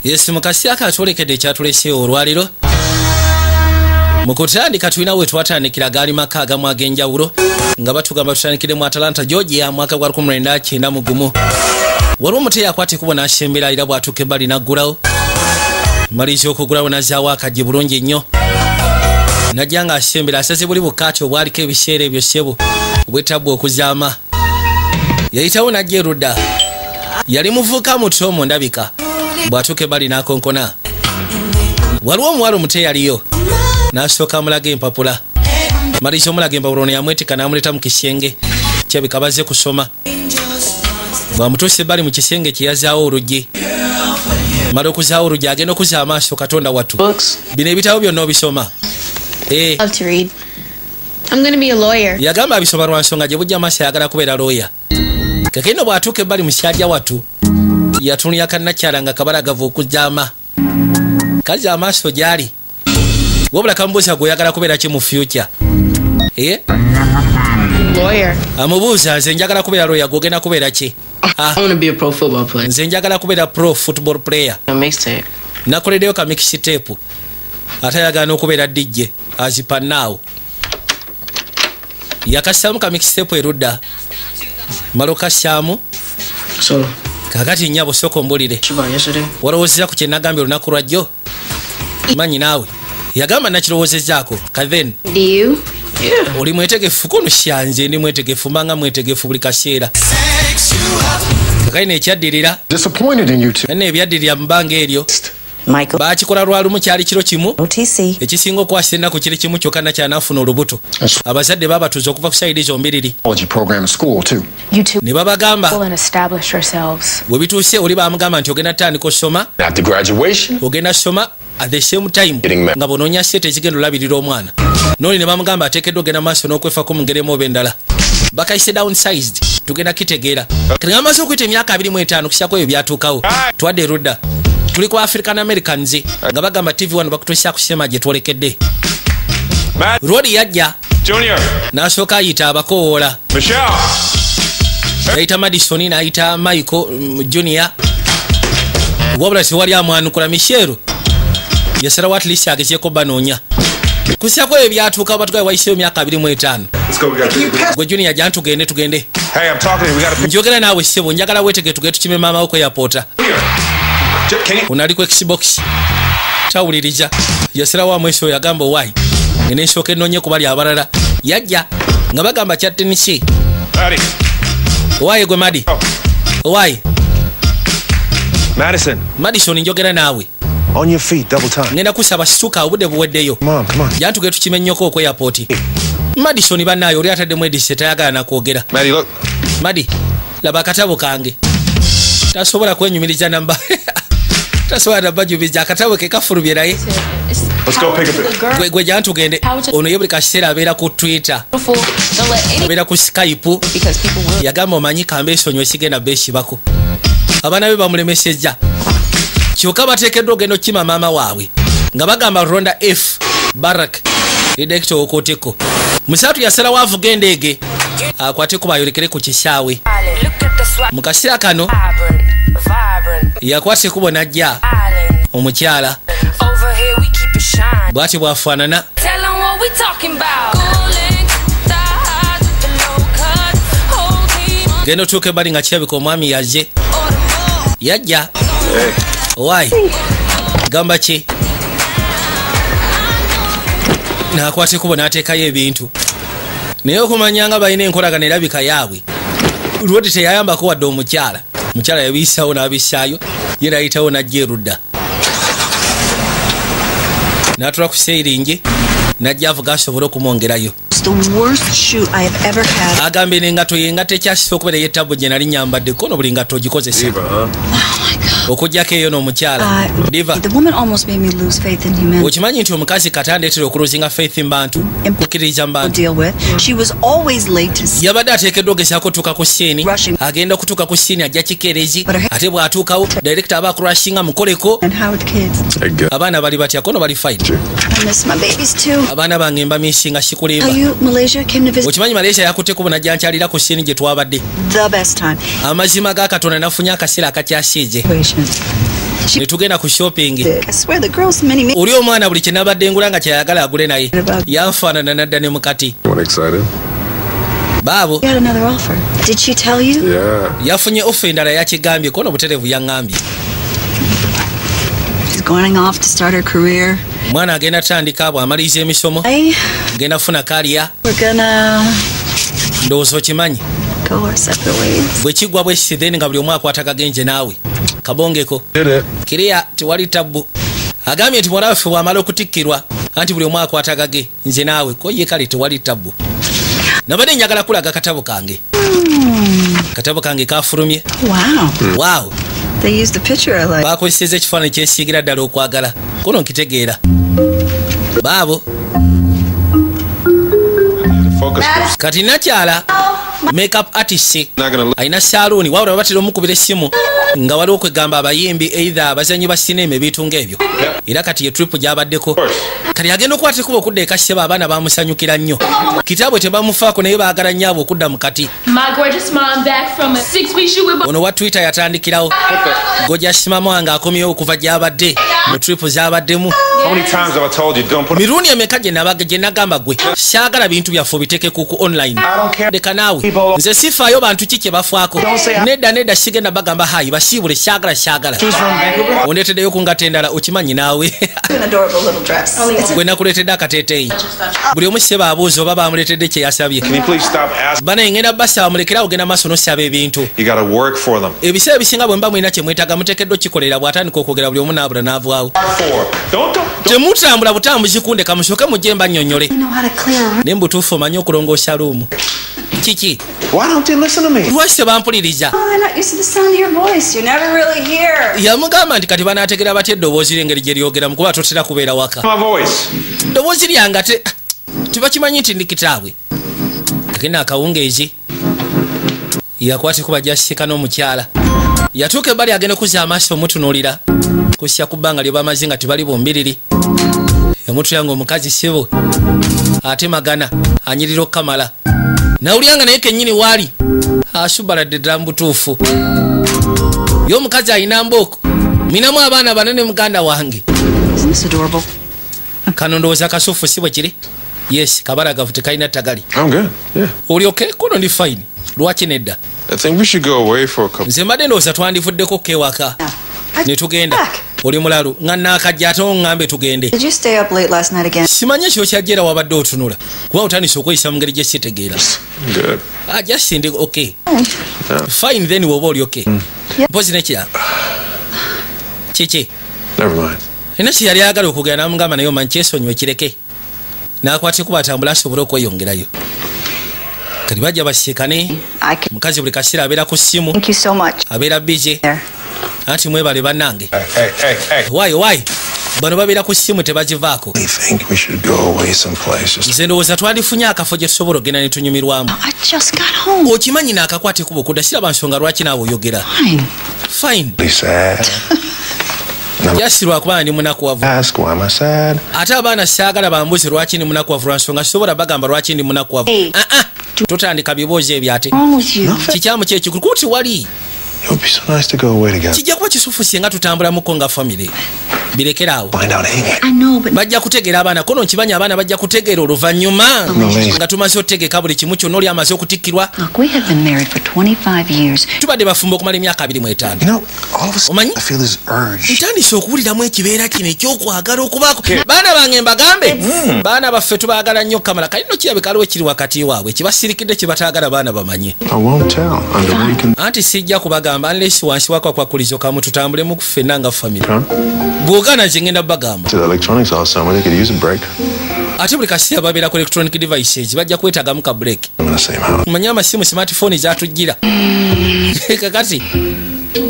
Yes, mukasi akatwolekedde ekyatulese olwaliro. Mu kutandika tulina we twatandikira gaali maka agamu ag'enjawulo nga batugamba tutandikire mu Atlanta, Georgia mwaka gwa 1991. Waliwo omuteeyi akwate kubo n'asembera era bw'atuuka ebbali n'aggulawo. Maliza okugulawo n'azzaawo akajje bulungi nnyo. Najja nga asembera asaze buli bukaati obwaliko ebiseera ebyo ssebo obwettabwa okuzaama. Yayitawo n'ajja erudda. Yali muvuka muto mu ndabika. Bw'atuuka ebbali n'akonkona. Waliwo omuwala omuteeyi aliyo. N'asooka amulaga empapula. Maliza omulaga empapula ono yamwetika n'amuleeta mu kisenge kyebika bazze kusoma. Bw'amutuusa ebbali mu kisenge kye yazaawo oluggi. Mala okuzaawo oluggi agenda okuzza amaaso Katonda wattu. Bino ebitabo byonna obisoma. Yagamba abisoma lwa nsonga gye bujja amaaso ayagala kubeera looya. Kakino bw'atuuka ebbali mu kyajja wattu yatunulira kannakyala nga kabalagavu okuzaama. Kazza amaaso gy'ali. Wabula kamubuuza gw'oyagala kubeera ki mu future? Amubuuza nze njagala kubeera lawyer, gw'ogenda kubeera ki? Nze njagala kubeera pro football player. Nakoleddeyo ka mixtape. Ate ayagala n'okubeera DJ azipannaawo. Yakassaamu ka mixtape erudda. Mala okassaamu. Kakati nnyabo sooka ombulire. Walowoozeza ku kye nagambye olunaku lwajjo? Manyi naawe. Yagamba nakirowoozezaako. Kathen. Oli mwetegefu kuno syanze ndi mwetegefu mbanga mwetegefu buli kaseera. Kakayina ekyaddirira. Ene ebyaddirira mu bbanga eryo. Baakikola lwalumu kyali kiro kimu. Ekisinga okwasa ennaku kiri kimu kyokka nakyanaafuna olubuto. Abazadde babatuuza okuva ku sayidi zombiriri. Ne babagamba bwe bituuse oli bamugamba nti ogenda tandika osoma. Ogenda soma at the same time nga bonoonya sente ezigenda olabirira omwana. Noli ne bamugamba ateekeddwa ogenda maaso n'okwefako mu ngeri oba endala. Bakayise downsized tugenda kitegeera. Kati ngamaze okuyita emyaka 25 kusyako ebyo byatuukawo. Twadde erudda. Tuli ku African Americans nga bagamba TV wano bakutuusa kusema gye twolekedde. Rodi yajja n'asooka ayita abakoowola. Yayita Madison n'ayita Michael Junior. Wabula tewali amwanukula. Michelle yasalawo at least agezeeko banoonya. Kusyako ebyo byatuuka batugaye wayiseyo myaka 25. Gwe Junior jja tugende. Njogera naawe ssebo njagala weetege tugende tukime maama wo ku airport. Unaliko Xbox. Tawuliriza. Yasalawo amweso yagamba why. Ensooka ennonye ku bali abalala. Yajja nga bagamba kya tenisi. Why gwe Madi? Why? Madison njogera naawe. On your feet, double time. Ngenda kusaba situka obudde buweddeyo. Come on. Jantuge tukimennyoko ku airport. Madison bannaayo oli ataddemu edisi tayagala nakwogera. Maddie, look. Madi, laba akatabo kange. Tasobola kwenyumiriza namba. Tasobola namba jubiza akatabo ke kafulumye naye. Let's go pick up it. Gwe jantugende. Ono ye buli kaseera abeera ku Twitter. Abeera ku Skype. Yagamba omanyi kambe esonyo sigenda beesibako. Abaana be bamulemesezza. Kyokka bateekeddwa ogenda okima maama waabwe nga bagamba Ronda F. Barack edekito okoteko. Musatu yasalawo avuga endeege akwateko bayolekere ku kisaawe. Mu kaseera kano yakwase kubo najja omukyala bw'ati bwafaanana. Genda otuuka ebbali nga kirabika omwami yazze. Yajja. Why? Gamba ki? Nakwate kubo n'ateekayo ebintu. Naye okumanya nga balina enkolagana erabika yaabwe. Lwodi teyayambako wadde omukyala. Mukyala yabiisawo n'abissaayo. Ye n'ayitawo n'ajja erudda. N'atula ku seiringi. N'ajja avuga asobole okumwongerayo. Agambe n'engato y'engato ekyasisa okubeera y'ettabbo gye nali nyambadde kono buli ngatto ogikozesa. Okujjako eyo n'omukyala. Diva. Okimanyi nti omukazi kata andeetera okuluzinga faith mbantu. Kukkiririza mbantu. Yabadde ateekeddwa ogezaako okutuuka ku siini. Agenda okutuuka ku siini ajja kikeerezi. Ate bw'atuukawo director aba akurashinga mukoleko. Abaana bali batya kono bali fine. Abaana bange mbamiisinga sikulimba. Okimanyi Malaysia yakutte ku bunajjankyalira ku siini gye twabadde. Amazima ga Katonda nafunye akaseera akakyasiize. ne tugenda ku shopping. I swear the girl's many me. Oli omwana buli kyenabadde ngula nga kyayagala agule naye yanfaanana nadda ne mukati. Excited? Baabo Got another offer. Did she tell you? Yeah. yafunye ofa endala yakigambye kono buterevu yaŋŋambye. She's going off to start her career. Mwana agenda tandika bw'amaliriza emisomo Hey, agenda funa kaliya we're gonna ndowooza okimanyi go our separate ways. bwe kiggwa bwekiti then nga buli omu akwata kagenje naawe kabongeko Did it. kiriya tewali tabbu agambye nti mwana waffe bw'amala okutikkirwa anti buli omu akwata kage nze naawe ko ye kale tewali tabbu. Nabadde njagala kulaga katabo kange. Katabo kange kafulumye. Wow. Wow. They used the picture I like. Bakozesezza ekifaananyi kyesiigira ddala okwagala kono nkitegeera baabo Focus. kati nakyala makeup artist Not gonna look. alina saluuni wabula batera omukubira essimu nga waliwo kwegamba abayimbi either abazanyi ba sinema ebintu ng'ebyo era kati ye trip gy'abaddeko kati agenda okukwata ekuba okudda ekassebo abaana bamusanyukira nnyo kitaabwe tebamufaako naye baagala nnyo abo okudda mu kati. My gorgeous mom back from a 6-week shoot with ono wa twitter yatandikirawo gorgeous mama nga akomyewo okuva gy'abadde mu trip z'abaddemu. How many times have I told you don't put mirundi emeka gye nagamba gwe saagala bintu byaffe obiteeke ku online. Leka naawe nze sifaayo bantu ki kye bafaako nedda sigenda bagamba hayi basiibule saagala ondeeteddeyo kungata endala okimanyi naawe An adorable little dress. gwe nakuleetedde akateeteeyi buli omu se baabuuza oba bamuleetedde kye yasabye. Can you please stop asking? bana ngenda basaba mulekerawo genda maaso nosaba ebintu You gotta work for them. ebiseera ebisinga bwe mba mulina kye mwetaaga muteekeddwa kikolera bw'atandika okwogera buli omu naabula n'avaawo. Don't. temutambula butambuzi kundeka musooke mujje mbannyonnyole You know how to clear a room. naye mbutuufu omanyi okulongoosa luumu kiki Why don't you listen to me? lwaki tebampuliriza. Oh, they're not used to the sound of your voice. You never really hear. yamugamba nti kati banaategera batya eddoboozi lyengeri gye lyogeramu kuba totera kubeera waka. My voice. ddoboozi lyanga tebakimanyi nti ndi kitaabwe. agenda akawungeezi yakwate kuba jasika n'omukyala yatuuka ebbali agenda kuzza amaaso omutunuulira kusya ku bbanga lye bamaze nga tebali bumbiriri yamutuyanga omukazi sibo ate magana anyirira okukamala nawulyanga naye kennyini waali asubaladde ddala mu butuufu ye omukazi alina mbooko minamu abaana banene muganda wange. Isn't this adorable? kano ndowooza kasuufu si bwe kiri. Yes, kabalagavu tekalina tagali. I'm good. Yeah. Oli okay? Kono ndi fine. Lwaki nedda? I think we should go away for a couple. Nze mbadde ndowooza twandivuddeko kewaka ne tugenda. Oli mulalu nga naakajja ate oŋŋambe tugende. Did you stay up late last night again? Simanyi ekyo kyajjera wabadde otunula kuba otandise okweyisa mu ngeri gye sitegeera. Good. Just ndi okay. Fine then woba oli okay. Mpozi nekirala. Kiki? Never mind. Ena kye yali ayagala okugenda namugamba naye omanyi kyesonyiwe kireke. N'akwata kuba atambula asobole okweyongerayo. Kati bajja basiikane. I can. Mukazi buli kaseera abeera ku ssimu. Thank you so much. Abeera busy. There. Anti mwebale bannange. Hey. Why? Bano babeera ku ssimu tebagivaako. I think we should go away someplace. Nze ndowooza twandifunye akafo gye tusobola okgenda ne tunyumirwamu. I just got home. Okimanyi n'akakwata ekuba okudda siraba nsonga lwaki naawe oyogera. Fine. Sad. Jasi lwakuba ndi munakuwavu. Ask why am I sad? Ate abaana saagala bambuzi lwaki ndi munakuwavu lwa nsonga sobola bagamba lwaki ndi munakuwavu. Totandika bibuuzo ebyo ate. Wrong with you? Kikyamu kyekikulu kuti wali. It would be so nice to go away together. Kijja kuba kisufu singa tutambulamuko nga famire. Birekeraawo. Find out English. I know, but Bajja kutegeera abaana kono nkimanyi abaana bajja kutegeera oluvannyuma nga tumaze otegeka buli kimu kyonna oli amaze okutikkirwa. look, we have been married for 25 years. Tubadde bafumba okumala emyaka 25. You know, all of a sudden, Omanyi? I feel this urge. Ntandise okuwuliramu ekibeera kino ekyokwagala okubaako. Baana bange mbagambe baana baffe tubaagala nnyo kamala kali nno kirabika aliwo ekiri wakati waabwe kibasirikidde kye bataagala baana bamanyi. I won't tell under one condition. Anti sijja kubagamba unless wansi wakakwakulizo kamu tutambulemu kufenna nga famire. Bw'ogaana nze ngenda bagamba. To the electronics all summer, they could use a break. Ate buli kaseera babeera ku electronic devices bajja kwetaagamu ka break. I'm in the same house. Manyi amasimu smartphone zatujjira. Kakati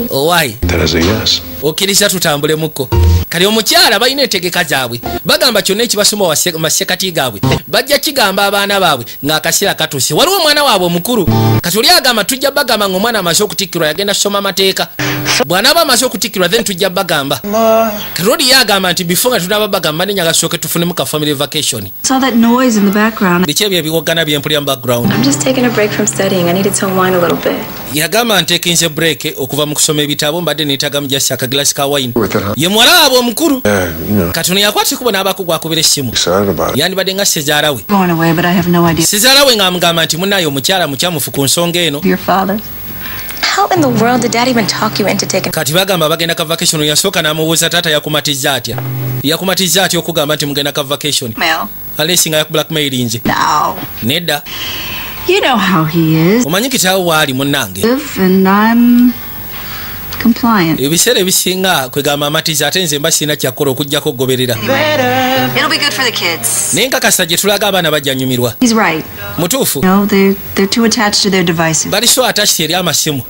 owaayi That is a yes. okkiriza tutambulemuko. Kali omukyala balina entegeka zaabwe bagamba kyonna ekibasoma masekati gaabwe bajja kigamba abaana baabwe ng'akaseera katuuse. Waliwo omwana waabwe omukulu kati oli agamba tujja bagamba ng'omwana amaze okutikkirwa yagenda kusoma amateeka bw'anaaba amaze okutikkirwa then tujja bagamba. Kati oli yagamba nti before nga tunaaba bagamba nenyaga tusooke tufunemu ka family vacation. Saw that noise in the background. Biki ebyo ebiwoggana byempulira mu background. I'm just taking a break from studying. I needed to unwind a little bit. Yagamba nteekinze break okuva mu kusoma ebitabo mbadde neetaaga mu jasi akagenda kagilasi ka wine With it, huh? ye mwalaabo omukulu Yeah, you know, katono yakwata kubo n'abaku gwakubira essimu excited about it. yandibadde nga sezaala we Going away, but I have no idea. sezaala we ng'amugamba nti munnaye omukyala mukyamufu ku nsonga eno Your father? How in the world did Dad even talk you into taking? kati bagamba bagenda ka vacation yasooka n'amubuuza taata yakumatizza atya okugamba nti mugenda ka vacation Mel. aleesinga yaku blackmailinze No. nedda You know how he is. omanyi kitaawo waali munnange And I'm compliant. ebiseera ebisinga kwegamba amatiza ate nze mba sirina kyakkola okugjako okugoberera It'll be good for the kids. naye nkakasa gye tulaga abaana bajjanyumirwa He's right. mutuufu No, they're too attached to their devices. bali so attached eri amasimu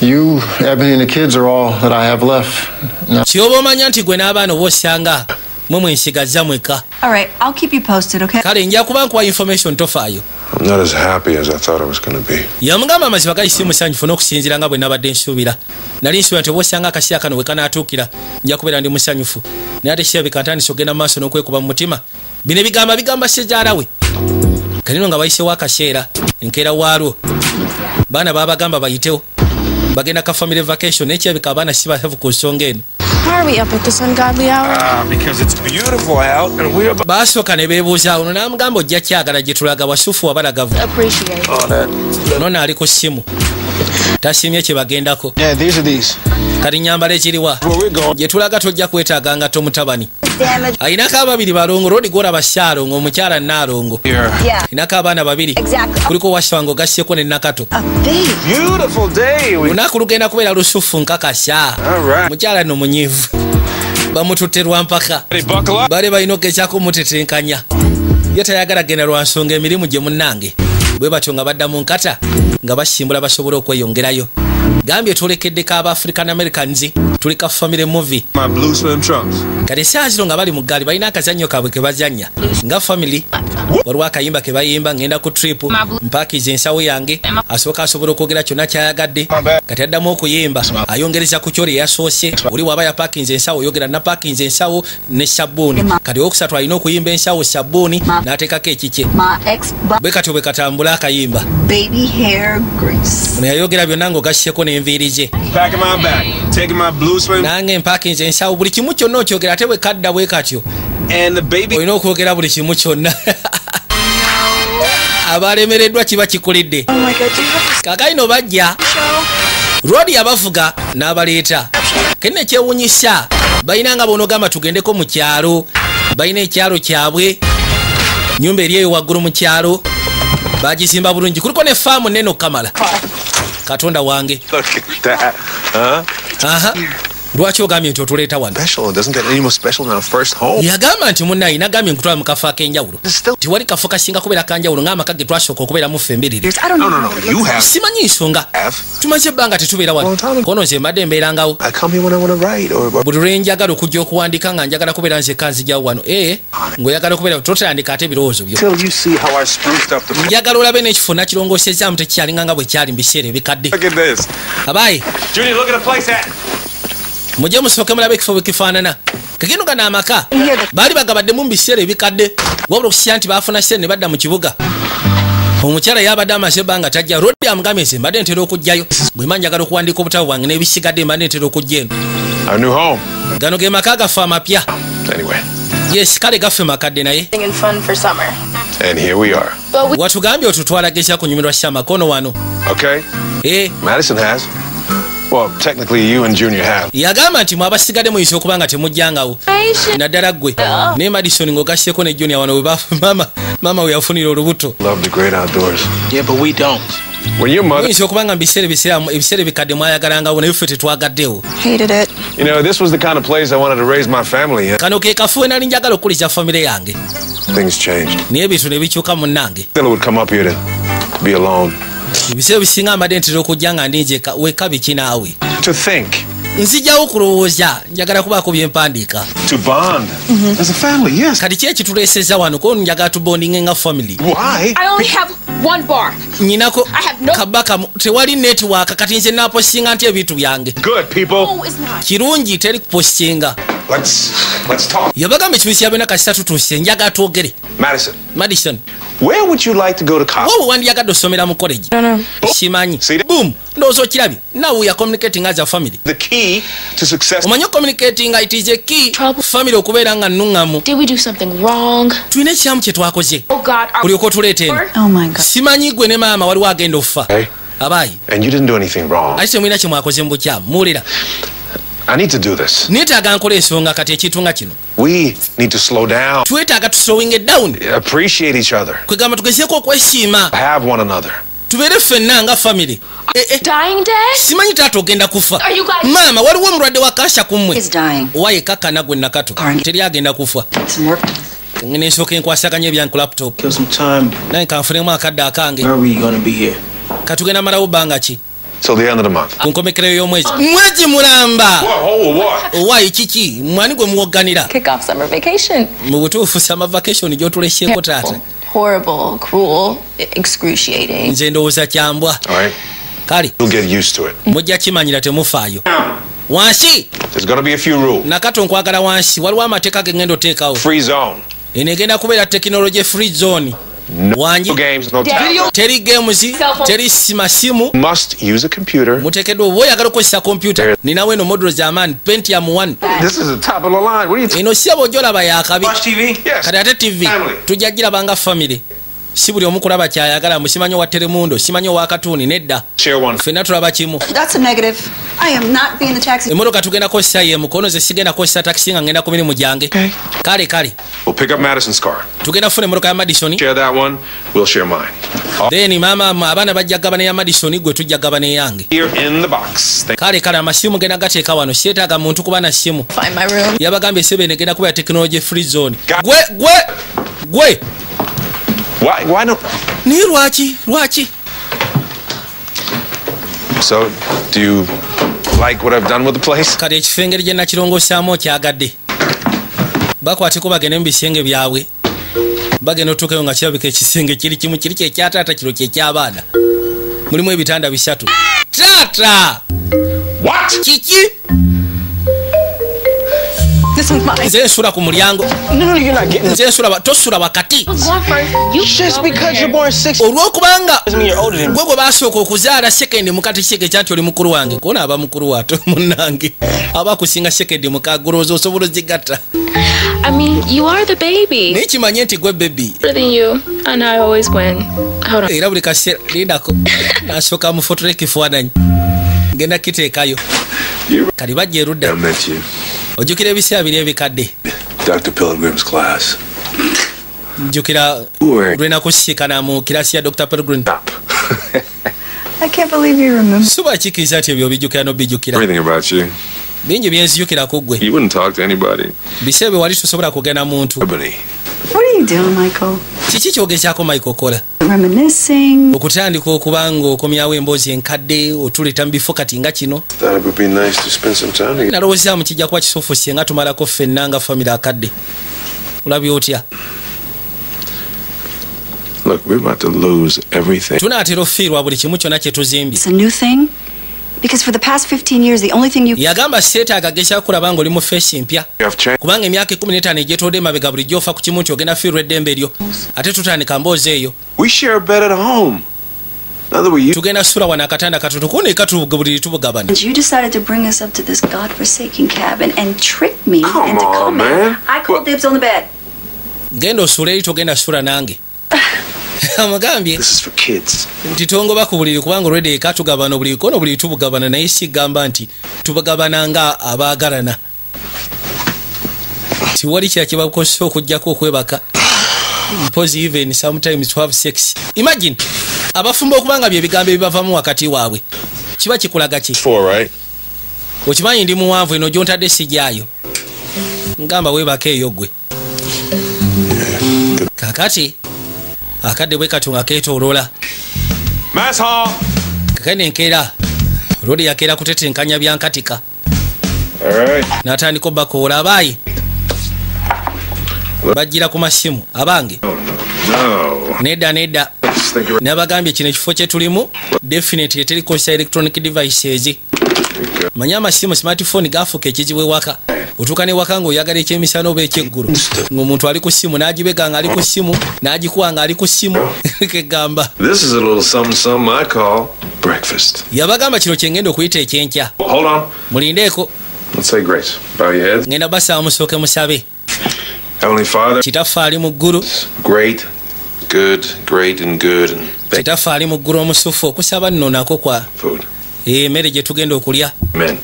You, Ebony, and the kids are all that I have left. Now, kyoba omanya nti gwe n'abaana oba osanga mwe mwensigazza mweka All right, I'll keep you posted, okay? kale nja kuba nkuwa information tofaayo I'm not as happy as I thought I was going to be. yamugamba amazima gayisi musanyufu n'okusinziira nga bwe nabadde nsuubira nali nsuubira nti oba osanga akaseera kano we kanaatuukira nja kubeera ndi musanyufu naye ate kirabika ntandise ogenda mu maaso n'okwekuba mu mutima bino bigamba sejaala we kanino nga bayisewo akaseera enkeera waalwo baana babagamba bayitewo bagenda ka family vacation naye kirabika abaana si bahevu ku nsonga eno Why are we up at this ungodly hour? Because it's beautiful out and we're about baasooka ne beebuuza ono n'amugamba ojja kyagala gye tulaga wasufu wabalagavu Appreciate. nona ali ku ssimu tasimye kye bagendako Yeah, these are these. kati nyambala ekiriwa Where we're going. gye tulaga tojja kwetaaga nga tomutabani ayinako ababiri balongo rodi gwolaba saalongo omukyala naalongo Here. ayinako abaana babiri kuliko waswango gasseko ne nakato Beautiful day. We lunaku lugenda kubeera lusufu nkakasa all right. mukyala no munyiivu bamututte lwampaka Ready, buckle up. bale balina okugezaako mutetenkanya ye tayagala genda lwa nsonga emirimu gye munnange bwe batyo nga badda mu nkata nga basimbula basobole okweyongerayo gambye tulekeddeko aba african americans tuli ka family movie My blue swim trunks. kati esaa zino nga bali mu ggaali balina akazannyo kaabwe ke bazannya nga family waliwo akayimba ke bayimba ngenda ku trip mpakiza ensawo yange asooka asobola okwogera kyonna kyayagadde kati addamu okuyimba ayongereza ku kyoli eyasoose oli waba yapakinze ensawo oyogera napakinze ensawo ne sabbuuni kati owokusatu alina okuyimba ensawo sabbuuni n'ateekako ekikye My ex bwe katyo bwe katambula akayimba baby hair grease. ono yayogera byonna ng'ogasseko n'enviiri ze Packing my bag. Taking my blue swim nange mpakinze ensawo buli kimu kyonna okyogera ate bwe kadda bwe katyo and the baby. olina okwogera buli kimu kyonna abalemereddwa kiba kikulidde Oh my God, do you have kakayino bajja a show? rodi yabavuga n'abaleeta kenne kyewunyisa balina nga bonogamba tugendeko mu kyalo balina ekyalo kyabwe nyumba eri eyo waggulu mu kyalo bagizimba bulungi kuliko ne faamu nene okamala katonda wange Look at that. Huh? aha lwaki ogambye nti otuleeta wano Special. It doesn't get any more special than our first home. yagamba nti munnaye nagambye nkutwala mu kafo ak'enjawulo It's still. tiwali kafo kasinga kubeera kanjawulo ng'amaka ge twasooka okubeeramu ffe mbiriri I don't No, know. no, no. You have. simanyi nsonga Have. tumaze ebbanga tetubeera wano Long time ago. kono nze mbadde mbeerangawo I come here when I want to write or buli lwe njagala okujja okuwandiika nga njagala kubeera nzekka nzijawo wano ng'oyagala okubeera totandika ate ebirowoozo byo Till you see how I spruced up the. njagala olabe n'ekifo nakirongoosezaamu tekyalinga nga bwe kyali mu biseera ebikadde Look at this. abaayi Junior, look at the place at. mujje musooke mulabe ekifo bwe kifaanana kagino gano amaka baali bagabaddemu mu biseera ebikadde wabula okusiya nti baafuna sente ne badda mu kibuga omukyala yabadde amaze ebbanga tajja rodi amugambye nze mbadde ntera okujjayo bwe mba njagala okuwandiika obutabo bwange n'ebisigadde mbadde ntera okujja eno our new home. gano ge maka gaffe amapya Anyway, yes kale gaffe makadde naye And fun for summer. and here we are. But we watugambye otutwala geza kunyumirwa shamakono wano Okay. Madison has. Well, technically, you and Junior have. yagamba nti mwabasigadde muyinza okuba nga temujjangawo naddala ggwe ne madison ng'ogasseko ne junior wano mama we yafunira olubuto Love the great outdoors. Yeah, but we don't. When your mother, muyinza okuba nga mu ebiseera ebikadde mwayagalangawo naye ffe tetwagaddewo hated it. you know, this was the kind of place I wanted to raise my family in. kano ke kafu we nali njagala okukuliza famire yange Things changed. naye ebintu ne bikyuka munnange Stella would come up here to be alone, ebiseera bisinga mbadde ntera okujja nga ndinjeka weka biki naawe to think, nzijjawo kulowooza njagala kubaako byempandiika to bond as a family. Yes. kati ki ekituleeseza wano ko njagala tubondinge nga family Why? I only have one bar. nyinako I have no- kabaka tewali network kati nze napostinga nti ebintu byange Good people. No, it's not. kirungi teri kupostinga Let's talk. Yabagambe chibisi yabena kasita tutuse njaga twogere. Madison. Where would you like to go to college? Wowe wandiyagala osomera mu college? Simanyi. Boom. Ndowooza okirabye. Now we are communicating as a family. The key to success. Omanyi communicating, it is a key. Family okubeera nga nnungamu. Did we do something wrong? Tulina ekyamu kye twakoze. Oh God, kulyoka otuleeta eno. Oh my God. Simanyi gwe ne maama waliwo agenda okufa. Abaayi. And you didn't do anything wrong. Ate temulina kye mwakoze mu bukyamu. Muwulira. I need to do this. Neetaaga nkola ensonga kati ekintu nga kino. We need to slow down. Twetaaga to slowing it down. Appreciate each other. Kwegamba tugezeeko okwesiima. Have one another. Tubeere ffenna nga family. Dying, Dad? Simanyi taata ogenda kufa. Are you guys... Maama waliwo omulwadde wa kasha ku mmwe. He's dying. Waye kakkana gwe nakato. Teri agenda kufa. Some work. Nensooka enkwasaganya ebyanku laptop. Kill some time. Naye kanfunemu akadde akange. Where are we gonna be here? Katugenda malawo bbanga ki? Till the end of the month. Ku nkomekereyo y'omwezi. Mwezi mulamba! What? Wayi kiki? Mwani gwe muwogganira? Kick off summer vacation. Mu butuufu summer vacation gy'otuleseeko taata. Horrible, cruel, excruciating. Nze ndowooza kyambwa. All right. Kale. You'll get used to it. Mujja kimanyira temufaayo. Wansi! There's gonna be a few rules. Nakato nkwagala wansi. Waliwo amateeka ge ngenda oteekawo. Free zone. Eno egenda kubeera technology free zone. Wanji. No games, no tablet. Teri games, teri masimu. Must use a computer. Muteekeddwa oba oyagala okukozesa computer. Ninawo eno model z'amaanyi Pentium 1. This is the top of the line. What are you Eno si aba ojolaba yakabi. Watch TV? Yes. Kati ate TV. Tujja girabanga family. Si buli omu kulaba kyayagala musimanyi owa Telemundo, simanyi owa katuuni nedda. share one? Ffenna tulaba kimu. That's a negative. I am not being the taxi. Emmotoka tugenda kozesa ye mukono ze sigenda kozesa taxi nga ngenda ku mirimu gyange. Kale. We'll pick up Madison's car. Tugenda kufuna emmotoka ya Madison. Share that one. We'll share mine. Then mama abaana bajja gabana ya Madison gwe tujja gabana yange. Here in the box. Kale amasimu genda gateeka wano sietaaga muntu kuba na simu. Find my room. Yabagambye sebe negenda kuba ya technology free zone. Gwe. Why no? Ni lwaki? So, do you like what I've done with the place? Kale ekifengeri gye nakirongosaamu okyagadde. Bakwateko bagende mu bisenge byabwe. Bagenda otuukeyo nga kirabika ekisenge kiri kimu kiri kyekyataata kiro kyeky'abaana. Mulimu ebitanda 3. Taata! What? Kiki? This one's mine. Nze nsula ku mulyango. No, you're not getting Nze nsula tosula wakati. Go first. You just because you're born 6 Olw'okubanga doesn't mean you're older than me. gwe basooka okuzaala sekendi mukati kike kyanti oli mukulu wange. Koona aba mukulu wato munnange. Aba kusinga sekendi mukagulooza osobola ozigatta. I mean, you are the baby. Naye kimanye nti gwe baby. Better than you, and I always win. Hold on. Era buli kaseera lindako nasooka mufotole ekifaananyi ngenda kiteekayo kali bajja erudda met you. ojjukira ebiseera biri ebikadde Dr. Pilgrim's class. njjukira lwe nakusiikana mu kirasi ya Dr. Pilgrim. I can't believe you remember. Suba kikiriza nti ebyo bijjukira n'obijjukira Everything about you. bingi byenzijukirako ggwe You wouldn't talk to anybody. biseera bye wali tosobola kugenda muntu. Ebony. What are you doing, Michael? Kiki kyogezaako Michael kola Reminiscing. okutandika okuba nga okomyawo emboozi enkadde otuleeta mu bifo kati nga kino. Thought it would be nice to spend some time together. Nalowoozaamu kijja kuba kisofose nga tumalako ffenna nga famire akadde. Olabye otya? Look, we're about to lose everything. Tunaatera ofiirwa buli kimu kyonna kye tuzimbye. It's a new thing. Because for the past 15 years, the only thing you... Yagamba seetaaga gezaako kulaba ng'oli mu feesi mpya. You have changed. Kubanga emyaka 15 egyetodde emabega bulijjo ofa ku kimu nti ogenda fiirwa eddembe lyo. Ate tutandika mboozi eyo. We share a bed at home. Now that we used Tugenda sula wano akatanda katono kuno ekatubuliri tubugabana. And you decided to bring us up to this godforsaken cabin and trick me Come into on, coming. man. I called dibs on the bed. Genda osula eri togenda sula nange. Amugambye This is for kids. nti tongoba ku buliri kubanga olwedde eka tugabana obuliri kono obuliri tubugabana naye si gamba nti tubugabana nga abaagalana. Tiwali kya kibakozesa okugjako okwebaka. Mpozi even sometimes to have sex. Imagine abafumba okubanga bye bigambo ebibavamu wakati waabwe. Kiba kikulaga ki? 4, right? Okimanyi ndi muwanvu eno gyontadde sijaayo. Ngamba weebaka eyo gwe. Kakati akadde bwe kati nga keetooloola. Mass hall. Kakene enkeera olwodi yakeera kutetenkanya byankatika. All right. N'atandika obbakoola abaayi. Bajjira ku masimu abange. No. Nedda. Let's think of Nabagambye kino ekifo kye tulimu definitely terikosa electronic devices. Manya amasimu smartphone gaafuuka ekizibu ewaka. otuuka ne waka ng'oyagala ekyemisana oba ekyeggulu ng'omuntu ali ku ssimu n'agibega nga ali ku ssimu n'agikuwa nga ali ku ssimu kegamba This is a little something I call breakfast. yabagamba kino kye ngenda okuyita ekyenkya Hold on. mulindeeko Let's say grace. Bow your heads. ngenda basaba musooke musabe Heavenly Father, kitaffe ali mu ggulu great, good, great, and good, and kitaffe ali mu ggulu omusufu okusaba nno nako kwa food. emmere gye tugenda okulya Amen.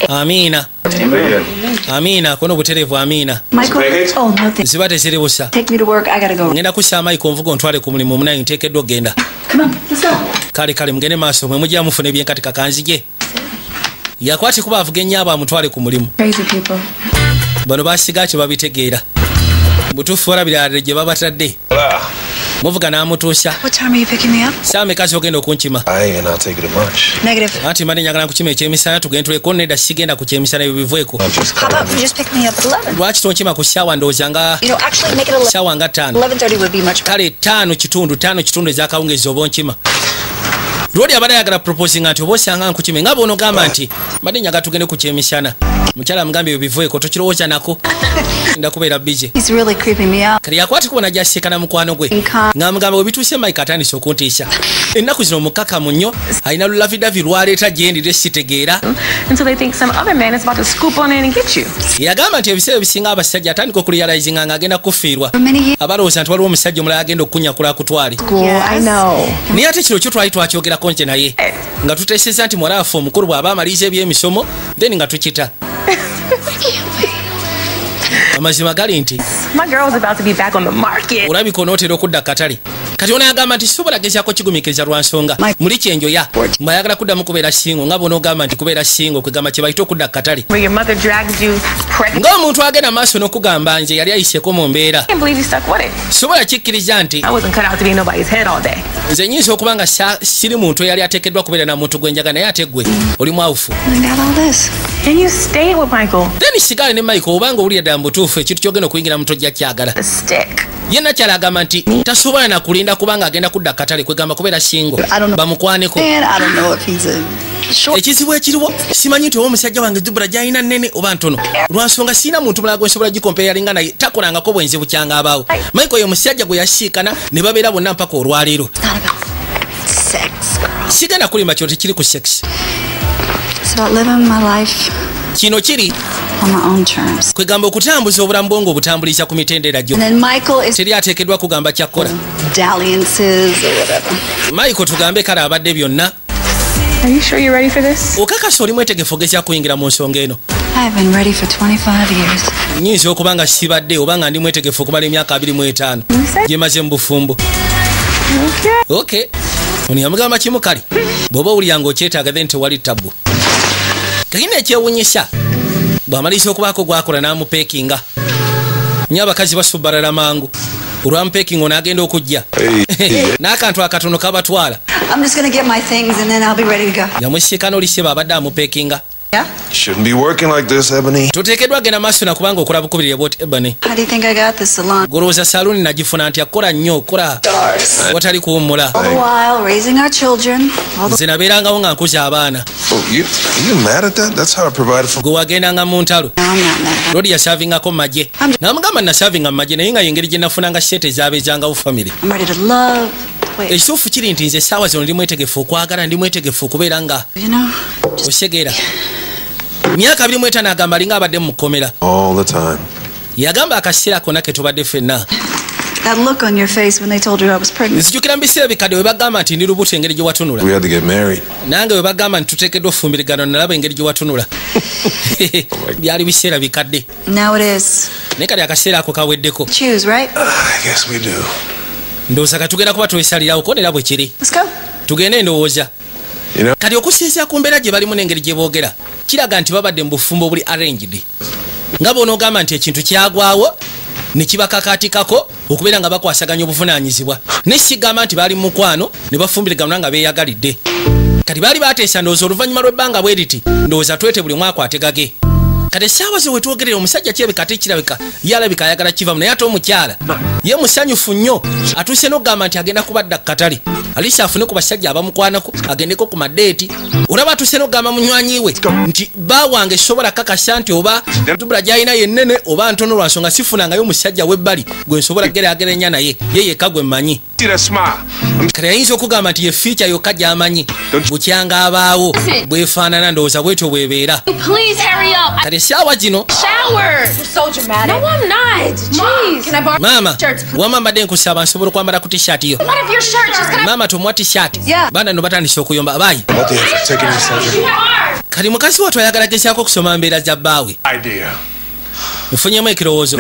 amiina Amen. amiina kono butereevu amiina Michael? Pancakes? Oh, no, thanks. ziba teziri busa Take me to work. I gotta go. ngenda kussa maiko onvuga ontwale ku mulimu omunayi nteekeddwa okgenda Come on, let's go. kale mugende maaso mwe mujja mufuna ebyenkatika kanzije yakwati kuba avuga ennyaabo amutwale ku mulimu Crazy people. bano basiga kye babitegeera butuufu olabiralire gye babatadde muvuga n'amutuusa What time are you picking me up? saamekazi ogenda okunkima I ain't gonna take it at much. Negative. anti mbadde njagala nkukima ekyemisana tugende tuleko nedda sigenda ku kyemisana ebyo biveeko How about you just pick me up at 11? lwaki tonkima ku ssaawa ndowooza nga You know, actually make it 11. ssaawa nga 5 11:30 would be much better. kale 5 kitundu ezakawungezi oba onkima lwoli abadde ayagala proposinga nti oba osanga nkukime nga boonogamba nti mbadde njagala tugende ku kyemisana mukyala mugambye ebyo biveeko tokirowooza nako ndakubeera bize He's really creeping me out. kale yakwati kubona gyasiekana mukwano gwe ng'amugamba bwe bituuse mike atandise okuntiisa ennaku zino mukakamu nnyo alina lulavidavi lwaleeta gyendire sitegeera Until they think some other man is about to scoop on in and get you. yagamba nti ebiseera ebisinga abasajja atandika okurealizinga ng'agenda kufiirwa For many years. abalowooza nti waliwo omusajja omulala agenda okukunyakula akutwale Yes. I know. naye ate kino kyo twali twakyogerako nje naye nga tuteeseza nti mwalaafu omukulu bw'aba amaliriza ebyemisomo then nga tukita amazima gali nti My girl's about to be back on the market. olabika onootera okudda katale kati onagamba nti sobola gezaako kigumikiriza lwa nsonga muli kyenjoya mbayagala kuddamu kubeera singo nga bonaogamba nti kubeera singo kwegamba kye bayita okudda katale Where your mother dragged you pregnant. ng'omuntu agenda maaso n'okugamba nze yali ayiseko mu mbeera I can't believe you stuck with it. sobola kikkiriza nti I wasn't cut out to be nobody's head all day. nze nyinza okuba nga siri muntu eyali ateekeddwa kubeera na muntu gwenjaga naye ate gwe oli mwawufu I got all this. And you stayed with Michael. then sigale ne Michael obanga owulira ddala mu butuufu ekintu kyogenda okuyingira mu tojja kyagala The stick. yenna kyala agamba nti tasobola na kulinda kubanga agenda kudda katale kwegamba kubeera singo bamukwaneko And I don't know if he's a short. ekizibu ekiriwo simanyi nti oba omusajja wange zubula gyalina nnene oba ntono lwansonga sirina muntu mulala gwensobola gikompeyalinga naye takolangako bwenzi bukyanga abaawo Michael oyo musajja gwe yasiikana ne babeera bonna mpaka olwaleero It's not about sex, girl. sigenda kulima kyo tekiri ku sex It's about living my life kino kiri on my own terms. kwegamba okutambuza obulamu bwo ng'obutambuliza ku mitendera gyo And then Michael is teri ateekeddwa kugamba kyakkola dalliances or whatever. Michael tugambe kale abadde byonna Are you sure you're ready for this? okakasa oli mwetegefu ogezya kuyingira mu nsonga eno I've been ready for 25 years. nyinza okuba nga sibadde oba nga ndi mwetegefu okumala emyaka 25 gyemaze mu bufumbo ok ono yamugamba kimu kale bw'oba owulira ng'okyetaaga then tewali tabbu kakina ekyewunyisa bw'amaliriza okubaako gwakola n'amupeekinga nnyo abakazi basubbalala mangu olwamupeekinga onaagenda okujja n'akantu akatono kabatwala I'm just gonna get my things and then I'll be ready to go. yamwesiekana olisiba abadde amupeekinga Yeah? Shouldn't be working like this, Ebony. tuteekeddwa genda maaso nakubanga okola bukubirire bwoti ebani How do you think I got this salon? golowooza saluuni nagifuna nti akola nnyo kola watali kuwummula All the while raising our children. All the nze nabeerangawo nga nkuza abaana Oh, you mad at that? That's how I provided for. gwe wagendanga mu ntalo No, I'm not mad. lodi yasavingako mu magye namugamba nasavinga mu magye naye nga yengeri gye nafunanga sente ezabeezangawo famire I'm ready to love. Wait, ekituufu kiri nti nze essaawa zino ndi mwetegefu okwagala ndi mwetegefu okubeera nga you know, just osegeera myaka 25 agamba alinga abadde mu kkomera All the time. yagamba akaseera konna ke tubadde ffenna that look on your face when they told you I was pregnant. nzijukira mu biseera bikadde we bagamba nti ndi lubuto engeri gye watunula We had to get married. nange we bagamba nti tuteekeddwa ofumbirigano nalaba engeri gye watunula byali biseera bikadde Now it is. naye kali akaseera ako kaweddeko Choose, right? I guess we do. ndowooza katugenda kuba twesalirawo konera bwe kiri Let's go. tugende ndowooza You know, kati okusinziira ku mbeera gye balimu n'engeri gye boogera kiraga nti babadde mu bufumbo buli arranged nga bonoogamba nti ekintu kyagwawo ne kibakakatikako okubeera nga bakwasaganya obuvunaanyizibwa ne kigamba nti baali mu mukwano ne bafumbiriganwa nga beeyagalidde kati baali bateesa ndowooza oluvannyuma lw'ebbanga bwe riti ndowooza twete buli mwaka ategage kati essaawa ze wetwogerera omusajja kirabika ate kirabika yalabika ayagala kivamu naye ate omukyala ye musanyufu nnyo atuuse n'okugamba nti agenda kubadda katale alisi afune ku basajja abamukwanako agendeko ku madeeti olaba atuuse n'okugamba munywanyi we nti baawange sobola kakasa nti oba tubula gyalina yennene oba ntono lwa nsonga sifunangayo omusajja w'ebbali gwe nsobola geraageranya naye ye yekka gwe mmanyi kale ayinza okugamba nti ye fiica yokka gy'amanyi bukyanga abaawo bwefaanana ndowooza bwetyo bwebeera kale essaawa zino maama wama mbadde nkusaba nsobola okwambala ku tishaati yo maama tomuwa tishaati baana no batandise okuyomba abaayi kali mukazi wattu ayagala gezaako okusoma mbeera za bbaawe nfunyemu ekirowoozo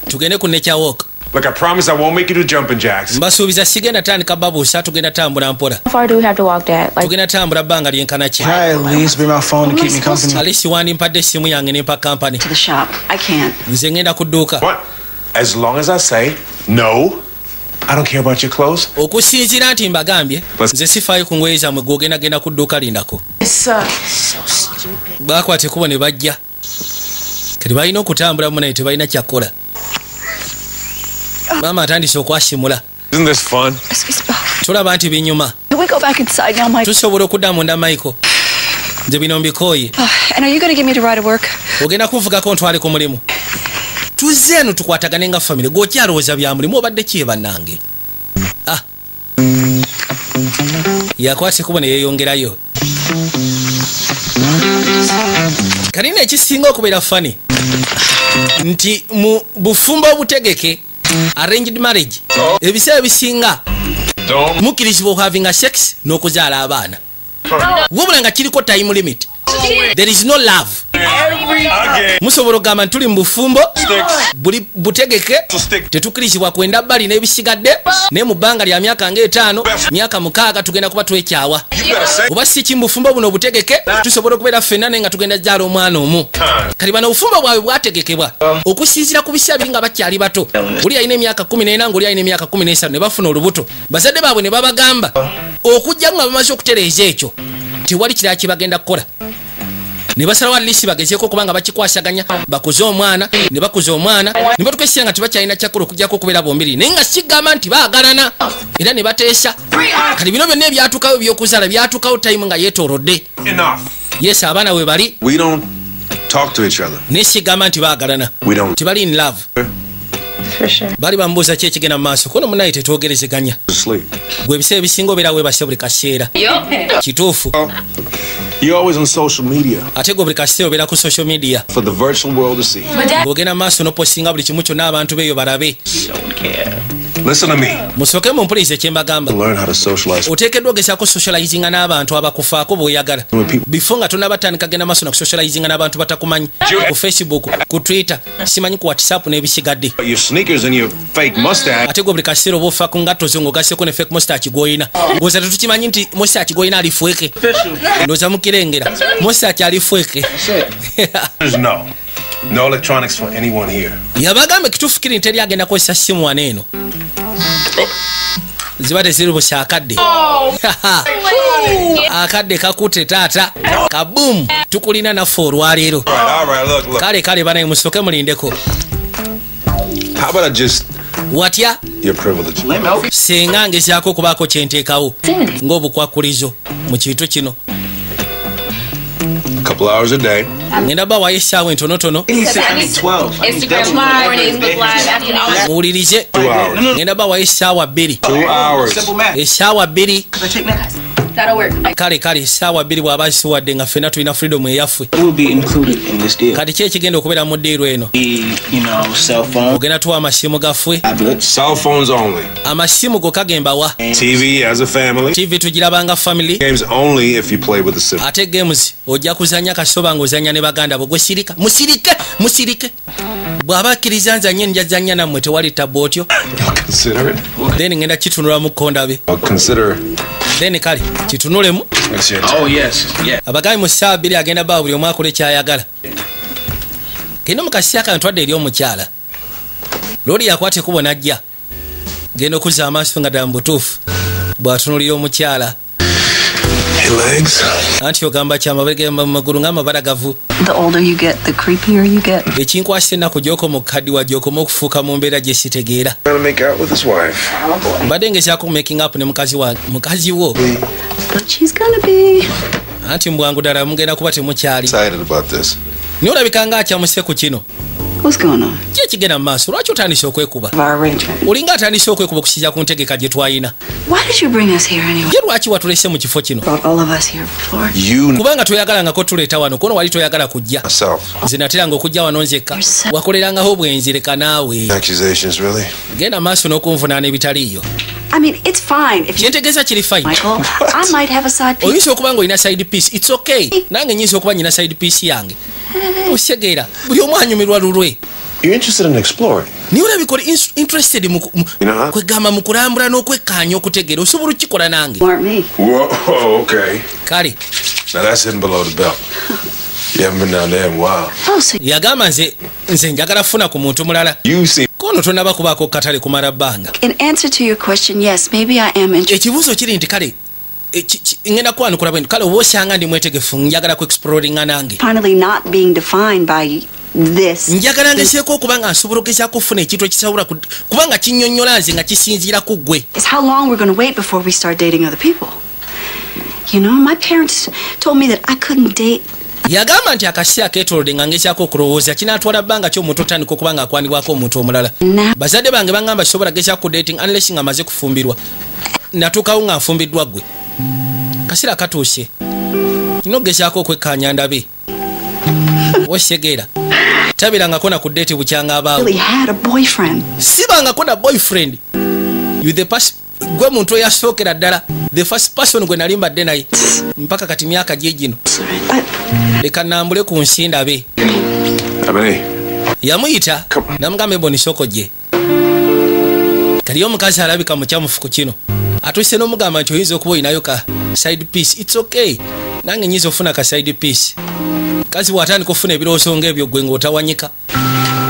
tugende ku nature walk. Look, I promise I won't make you do jumping jacks. Mbasuubiza sigenda tandika babuusa tugenda tambula mpola. How far do we have to walk, Dad? Tugenda tambula bbanga lyenkana ki? Can I at least bring my phone to keep me company? Alisi wandimpadde essimu yange nempa kampani. To the shop. I can't. Nze ngenda ku dduuka. What? As long as I say no, I don't care about your clothes. Okusinziira nti mbagambye nze sifaayo ku ngoye zammwe gwogendagenda ku dduuka lindako. Baakwate kubo ne bajja. Kati balina okutambula mu naye tebalina kyakkola. Mama atandise okwasimula. Isn't this fun? Tulaba nti binyuma. Can we go back inside now, Mike? Tusobola okudda munda Michael. Nze bino mbikooye. And are you going to get me to ride to work? Ogenda kunvugako ntwale ku mulimu. Tuzze eno tukwatagane nga famire gwokyalowooza bya mulimu obadde ki bannange. Yakwase kubo ne yeeyongerayo. Kalina ekisinga okubeera fani nti mu bufumbo obutegeke arranged marriage ebiseera bisinga mukkirizibwa okuhavinga sex n'okuzaala abaana wabula nga kiriko time limit. There is no love. Musobola okugamba nti tuli mu bufumbo buli butegeke tetukkirizibwa kwenda bbali n'ebisigadde naye mu bbanga lya myaka nga5 myaka 6 tugenda kuba twekyawa oba si ki mu bufumbo buno obutegeke tusobola okubeera ffenna naye nga tugenda zaala omwana omu. Kati bano obufumbo bwabwe bwategekebwa okusinziira ku biseera biri nga bakyali bato. Oli alina emyaka 14 ng'oli alina emyaka 13 ne bafuna olubuto bazadde baabwe ne babagamba okujja nga bamaze okutereeza ekyo tewali kirala kye bagenda kukola. Ne basalawo alisi bagezeeko kubanga bakikwasaganya bakoze omwana ne bakoze omwana ne batukwesera nga tebakyalina kyakkola okujjako okubeera bombiri naye nga sigamba nti baagalana era ne bateesa. Kati bino byonna ebyatuukawo ebyokuzaala byatuukawo time nga yeetoolodde. Yes, abaana we bali. We don't talk to each other. Ne sigamba nti baagalana tibali in love. For sure. Bali bambuuza ki ekigenda mu maaso kono munaye tetwogerezeganya gwe ebiseera ebisinga obeera weebase buli kaseera kituufu. You're always on social media. Ate gwe buli kaseera obeera ku social media For the virtual world to see. bw'ogenda mu maaso n'oposinga buli kimu kyonna abantu beeyo balabe. Listen to me. Musooke mumpulirize kye mbagamba. Learn how to socialize. Oteekeddwa ogezaako socializinga n'abantu abakufaako bw'oyagala before nga tonnabatandika genda maaso na kusocializinga n'abantu batakumanyi ku Facebook ku Twitter simanyi ku WhatsApp n'ebisigadde. Your sneakers and your fake mustache. Ate gwe buli kaseera oba ofa ku ngatto zo ng'ogasseko ne fake mustache gw'olina ng'oza tetukimanyi nti mustache gw'olina alifweke ndowooza mukirengera mustache alifweke. No. No electronics for anyone here. Yabagamba ekituufu kiri nti eri agenda kukozesa ssimu wano eno ziba teziri busa akadde akadde kakutte taata kabumu tukulina naffe olwaleero. All right, look. Kale banaye musooke mulindeko. How about I just Watya your privilege? senga ngezaako okubaako kyenteekawo ng'obukwakulizo mu kintu kino. A couple hours a day. Ngenda bawayo essaawa entonotono Instagram morning, look live after muwulirize. 2 hours. Ngenda bawayo essaawa 2 2 hours. essaawa 2 That'll work. kale essaawa 2 bw'aba zisiwadde nga ffenna tulina freedom eyaffe. Will be included in this deal. Kati ki ekigenda okubeera mu ddiiro eno? Cell phone, Ogenda tuwa amasimu gaffe tablets, Cell phones only. amasimu go kagemba wa TV as a family. TV tugirabanga family Games only if you play with the sibling. ate games ojja kuzanya kasoba ng'ozanya ne baganda bo gwe sirika musirike bw'aba akkiriza nzanye njazanya nammwe tewali tabba otyo Consider it. then ngenda kitunula mu kkondabe Consider. then kale kitunulemu It's your Oh yes, yeah. abagabi mu ssaawa 2 agenda baa buli omu akole kyayagala. Kino mu kaseera kano ntwadde eri omukyala looli yakwata ekubo n'ajja genda okuzza amaaso nga ddala mu butuufu bw'atunulira omukyala legs. Anti ogamba kyamabege maguru ng'amabaragavu. The older you get, the creepier you get. Ekinkwasa ennaku gy'oko mu kkadi wa gy'okoma okufuuka mu mbeera gye sitegeera. Trying to make out with his wife. Mbadde ngezaako making up ne mukazi wo. But she's gonna be. Anti mbwangu ddala mugenda kuba temukyali. Excited about this. Naye olabika ng'akyamuse ku kino. What's going on? Ki ekigenda mu maaso? Lwaki otandise okwekuba? Our arrangement. Olinga atandise okwekuba okusinziira ku ntegeka gye twalina. Why did you bring us here anyway? Ye lwaki watulese mu kifo kino? Brought all of us here before. Kubanga toyagalangako tuleeta wano kono wali toyagala kujja. Nze nateranga okujja wano nzekka. Wakolerangaho obwenzi leka naawe. Accusations, really? Genda maaso n'okunvunaana ebitaliiyo. I mean, it's fine if you. Kyentegeeza kiri fine. Michael, I might have a side piece. Oyinza okuba ng'olina side piece. It's okay. Nange nyinza okuba nyina side piece yange. Osegeera. Buli omu anyumirwa lulwe. You're interested in exploring. Niwe olabika interested mu kwegamba mu kulambula n'okwekkaanya okutegeera. Osobola okukikola nange. Aren't me. Whoa, okay. Kale. Now that's hidden below the belt. You haven't been down there in a while. Oh, so Yagamba nze njagala funa ku muntu mulala. You seem. Kono tonaba kubaako katale kumala bbanga. in answer to your question, yes, maybe I am interested. Ekibuuzo kiri nti kale ngenda kwanukula bwe kale oba osanga ndi mwetegefu njagala ku exploringa nange. Finally, not being defined by this. Njagala ngeseeko okuba nga nsobola okugezaako okufuna ekintu ekisawula kubanga kinnyonnyola nze nga kisinziira ku ggwe. It's how long we're going to wait before we start dating other people. You know, my parents told me that I couldn't date. Yagamba nti akaseera keetolodde nga ngezaako okulowooza kinaatwala bbanga ki omuntu otandika okuba nga akwanibwako omuntu omulala. Bazadde bange bangamba sobola gezaako dating unless nga amaze kufumbirwa. Natuukawo nga nfumbiddwa ggwe. Kaseera katuuse. Nina okugezaako okwekkaanya ndabe. Osegeera. Tabirangako na ku date bukyanga abaawo. Really had a boyfriend. Sibangako na boyfriend. You the gwe muntu oyasookera ddala. The first person gwe nali mbadde naye. Mpaka kati myaka gye gino. Leka nambule ku nsi ndabe. Yamuyita namugamba ebonisoko gye. Kali omukazi alabika mukyamufu ku kino. Atuse n'omugamba nti oyinza okuba olinayo ka side piece. It's okay. Nange nyinza ofuna ka side piece. Kazi bw'atandika okufuna ebirowoozo ng'ebyo gwe ng'otawanyika.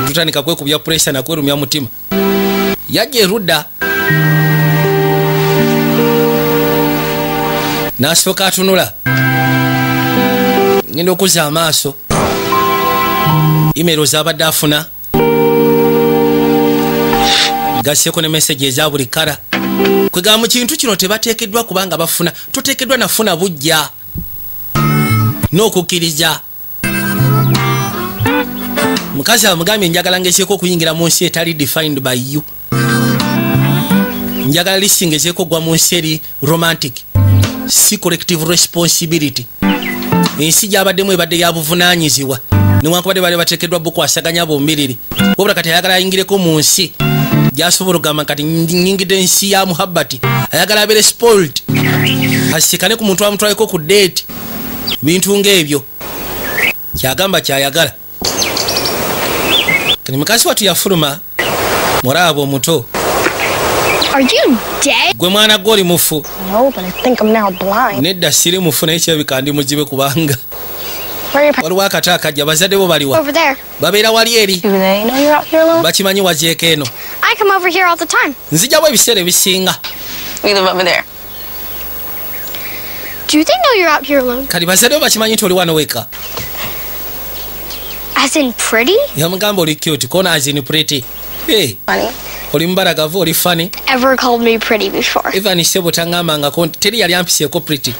Tutandika kwekubya pressure na kwerumya mutima. Yajja erudda. N'asooka atunula. Ngenda okuzza amaaso. Email z'abadde afuna. Gasseeko ne message eza buli kala. Kwegamba mu kintu kino tebateekeddwa kubanga bafuna. Toteekeddwa nafuna bujja. N'okukkiriza. Mukazi amugambye njagala ngezeeko okuyingira mu nsi etali defined by you. Njagala lisingezeeko gwa mu nsi eri romantic. Si collective responsibility. Ensi gy'abaddemu ebadde ya buvunaanyizibwa. Newankubadde bali bateekeddwa bukwasaganya bombiriri. Wabula kati ayagala ayingireko mu nsi. Gy'asobola okugamba kati nyingidde ensi ya muhabbati. Ayagala abeere spoiled. Asikane ku muntu amutwaleko ku date. Bintu ng'ebyo. Kyagamba kyayagala. Kani mukazi watu yafuluma. Morabo omuto. Are you dead? Gwe mwana goli mufu. No, but I think I'm now blind. Nedda siri mufu naye kirabika ndi muzibe kubanga. Where are your Waliwo akata akajja bazadde bo baliwa. over there? Babeera wali eri. Do they know you're out here alone? Bakimanyi wajeeko eno. I come over here all the time. Nzijjawo ebiseera ebisinga. We live over there. Do they know you're out here alone? Kati bazadde bo bakimanyi nti oli wano weka. As in pretty? Yamugamba oli cute kona azini pretty. Hey, Funny. oli mbaragavu oli funny. Ever called me pretty before? Even sebo tangambangako teri yali ampiseeko pretty.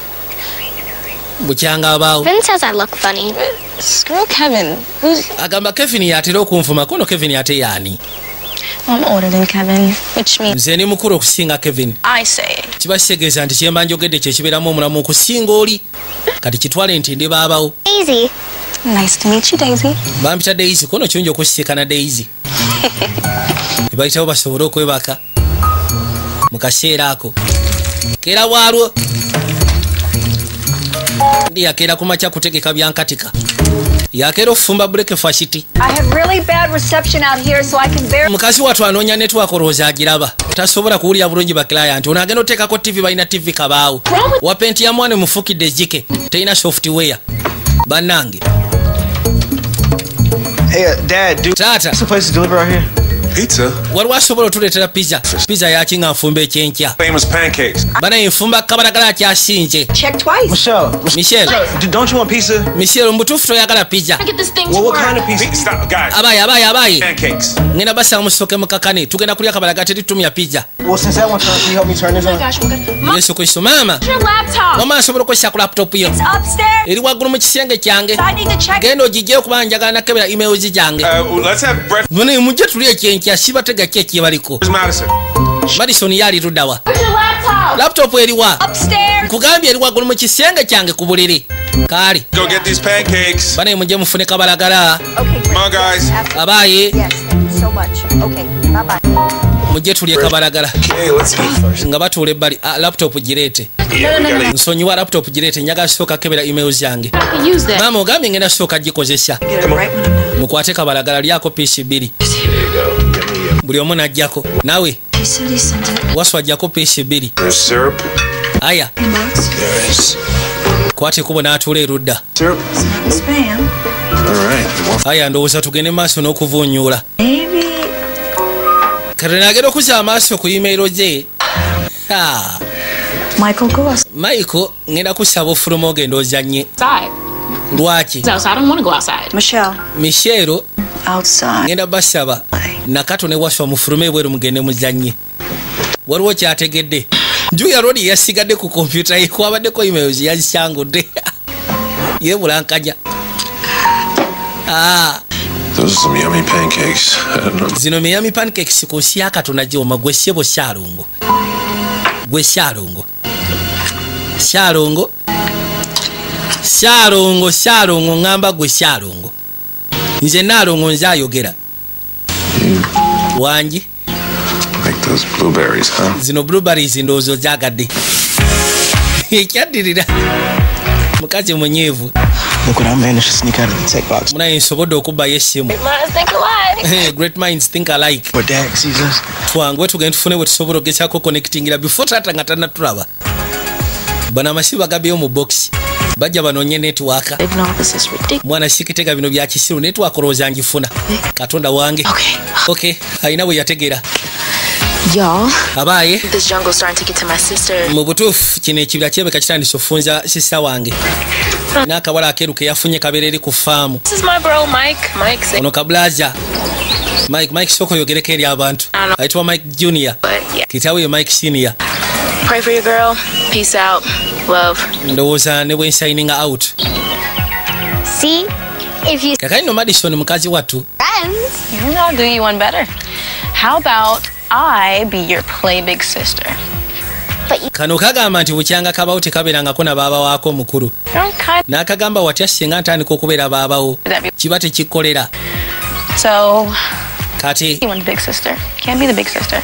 Bukyanga abaawo. Vin says I look funny. Screw Kevin. Who's... Agamba Kevin yatera okunvuma kono Kevin ate yaani. I'm older than Kevin, which means Nze ni mukulu okusinga Kevin. I say it. Kiba kitegeeza nti kyemba njogedde kye kibeeramu omulamu okusinga oli. Kati kitwale nti ndi baabawo. Daisy. Nice to meet you, Daisy. Bampita Daisy kono kyunja okusisikana Daisy. Bayitawo basobole okwebaka mu kaseera ako. Keera bwalwo. Ndi yakeera ku makya kutegeka byankatika. Yakeera okufumba breakfast. I have really bad reception out here, so I can bear. Mukazi watu anoonya network olowooza agiraba. Tasobola kuwulira bulungi ba client. Ono agenda oteekako TV balina TV kabaawo. Wapenti ya mwana mufukidde jike. Teina software. Bannange. Hey, Dad, dude. Tata. What's the place to deliver out here? Pizza? Waliwo asobola otuleetera pizza. Pizza yaki nga nfumba ekyenkya. Famous pancakes. Bana enfumba kabalagala akyasinze. Check twice. Michelle, don't you want pizza? Michelle mutuufu toyagala pizza. Well, what kind of pizza? Stop, guys. Abayi. Pancakes. Ngenda basa musoke mukakane. Tugenda kulya kabalagala tetutumya pizza. Well, since that one turn, can you help me turn this on? Yesu Kristo mama. Your laptop. Mama asobola okukozesa ku laptop yo. It's upstairs. Eri waggulu mu kisenge kyange. I need to check. Genda ogijjeyo kuba njagala nakebera emails gyange. Let's have breakfast. Mune mujje tulye ekyenkya sibatega keki ebaliko. Where's Madison? Madison yali luddawa. Where's your laptop? Laptop eriwa. Upstairs. Kugambye eri waggulu mu kisenge kyange ku buliri. Kaali. Go get these pancakes. Bane mujje mufune kabalagala. Okay. Come on, guys. Abayi. Yes, thank you so much. Okay, bye-bye. Mujje tulye kabalagala. Okay, let's eat first. Nga batuula ebbali. Laptop gireete. Yeah, we gotta eat. Nsonyiwa laptop gireete njagala sooka kebera emails yange. I can use that. Maama ogambye ngenda sooka gikozesa. Get it right when I'm done. Mukwate kabalagala lyako piisi bbiri. There you go. Give me Buli omu n'ajjako. Naawe He said he sent it waswa ajjako piisi bbiri. there's syrup. Aya in a box. There is kwate kubo n'atuula erudda. syrup. Spam. All right. Aya ndowooza tugende maaso n'okuvuunyuula. Maybe. Kati naagenda okuzza amaaso ku emailo gye. Michael, go outside. Michael ngenda kusaba ofuluma ogenda ozannye. Outside. Lwaki? It's outside. I don't want to go outside. Michelle, Michelle outside. ngenda basaba nakato ne waswa mufulume ebweru mugende muzannye. Waliwo kyategedde. Julia Rodi yasigadde ku kompyuta ye kwabaddeko emails yazikyangudde. Yebulankanya. Those are some yummy pancakes. I don't know. Zino Miami pancakes ku nsi ya Katonda gy'oma gwe ssebo Shalongo. Gwe Shalongo. Shalongo ngamba gwe Shalongo. Nze Nalongo nze ayogera. Wangi. Like those blueberries, huh? Zino blueberries ndowooza ozagadde. Ekyaddirira. Mukazi munyeevu. Look what I managed to sneak out of the tech box. Munaye nsobodde okubbayo essimu. Minds think alike. Great minds think alike. But Dad sees us. Twangwe tugende tufune bwe tusobola okugezaako connectingira before taata nga tannatulaba. Bano amasimu bagabyeyo mu box. Bajja banoonye network. No, this is ridiculous. Mwana sikitega bino bya kisiru network olowooza ngifuna. Katonda wange. Okay. Ayina bwe yategeera. Y'all, Abaye. this jungle's starting to get to my sister. Mu butuufu kino ekibira kyebeka kitandise ofunza sista wange. N'akawala akeeru ke yafunye kabeera eri ku faamu. This is my bro, Mike. Mike said, Ono kablaza. Mike soko yogereko eri abantu. Ayitibwa Mike Junior. but yeah. Kitaawe ye Mike Senior. Pray for your girl. Peace out. Love. Ndowooza ne bwe nsayininga out. See? If you Kakali no Madison mukazi wattu. Maybe I'll do you one better. How about I be your play big sister? Kano kagamba nti bukyanga kabawo tekabeerangako na baaba waako omukulu. I'm kind N'akagamba watya singa ntandika okubeera baabawo. Kiba tekikkolera. So, Kati you want the big sister. Can't be the big sister.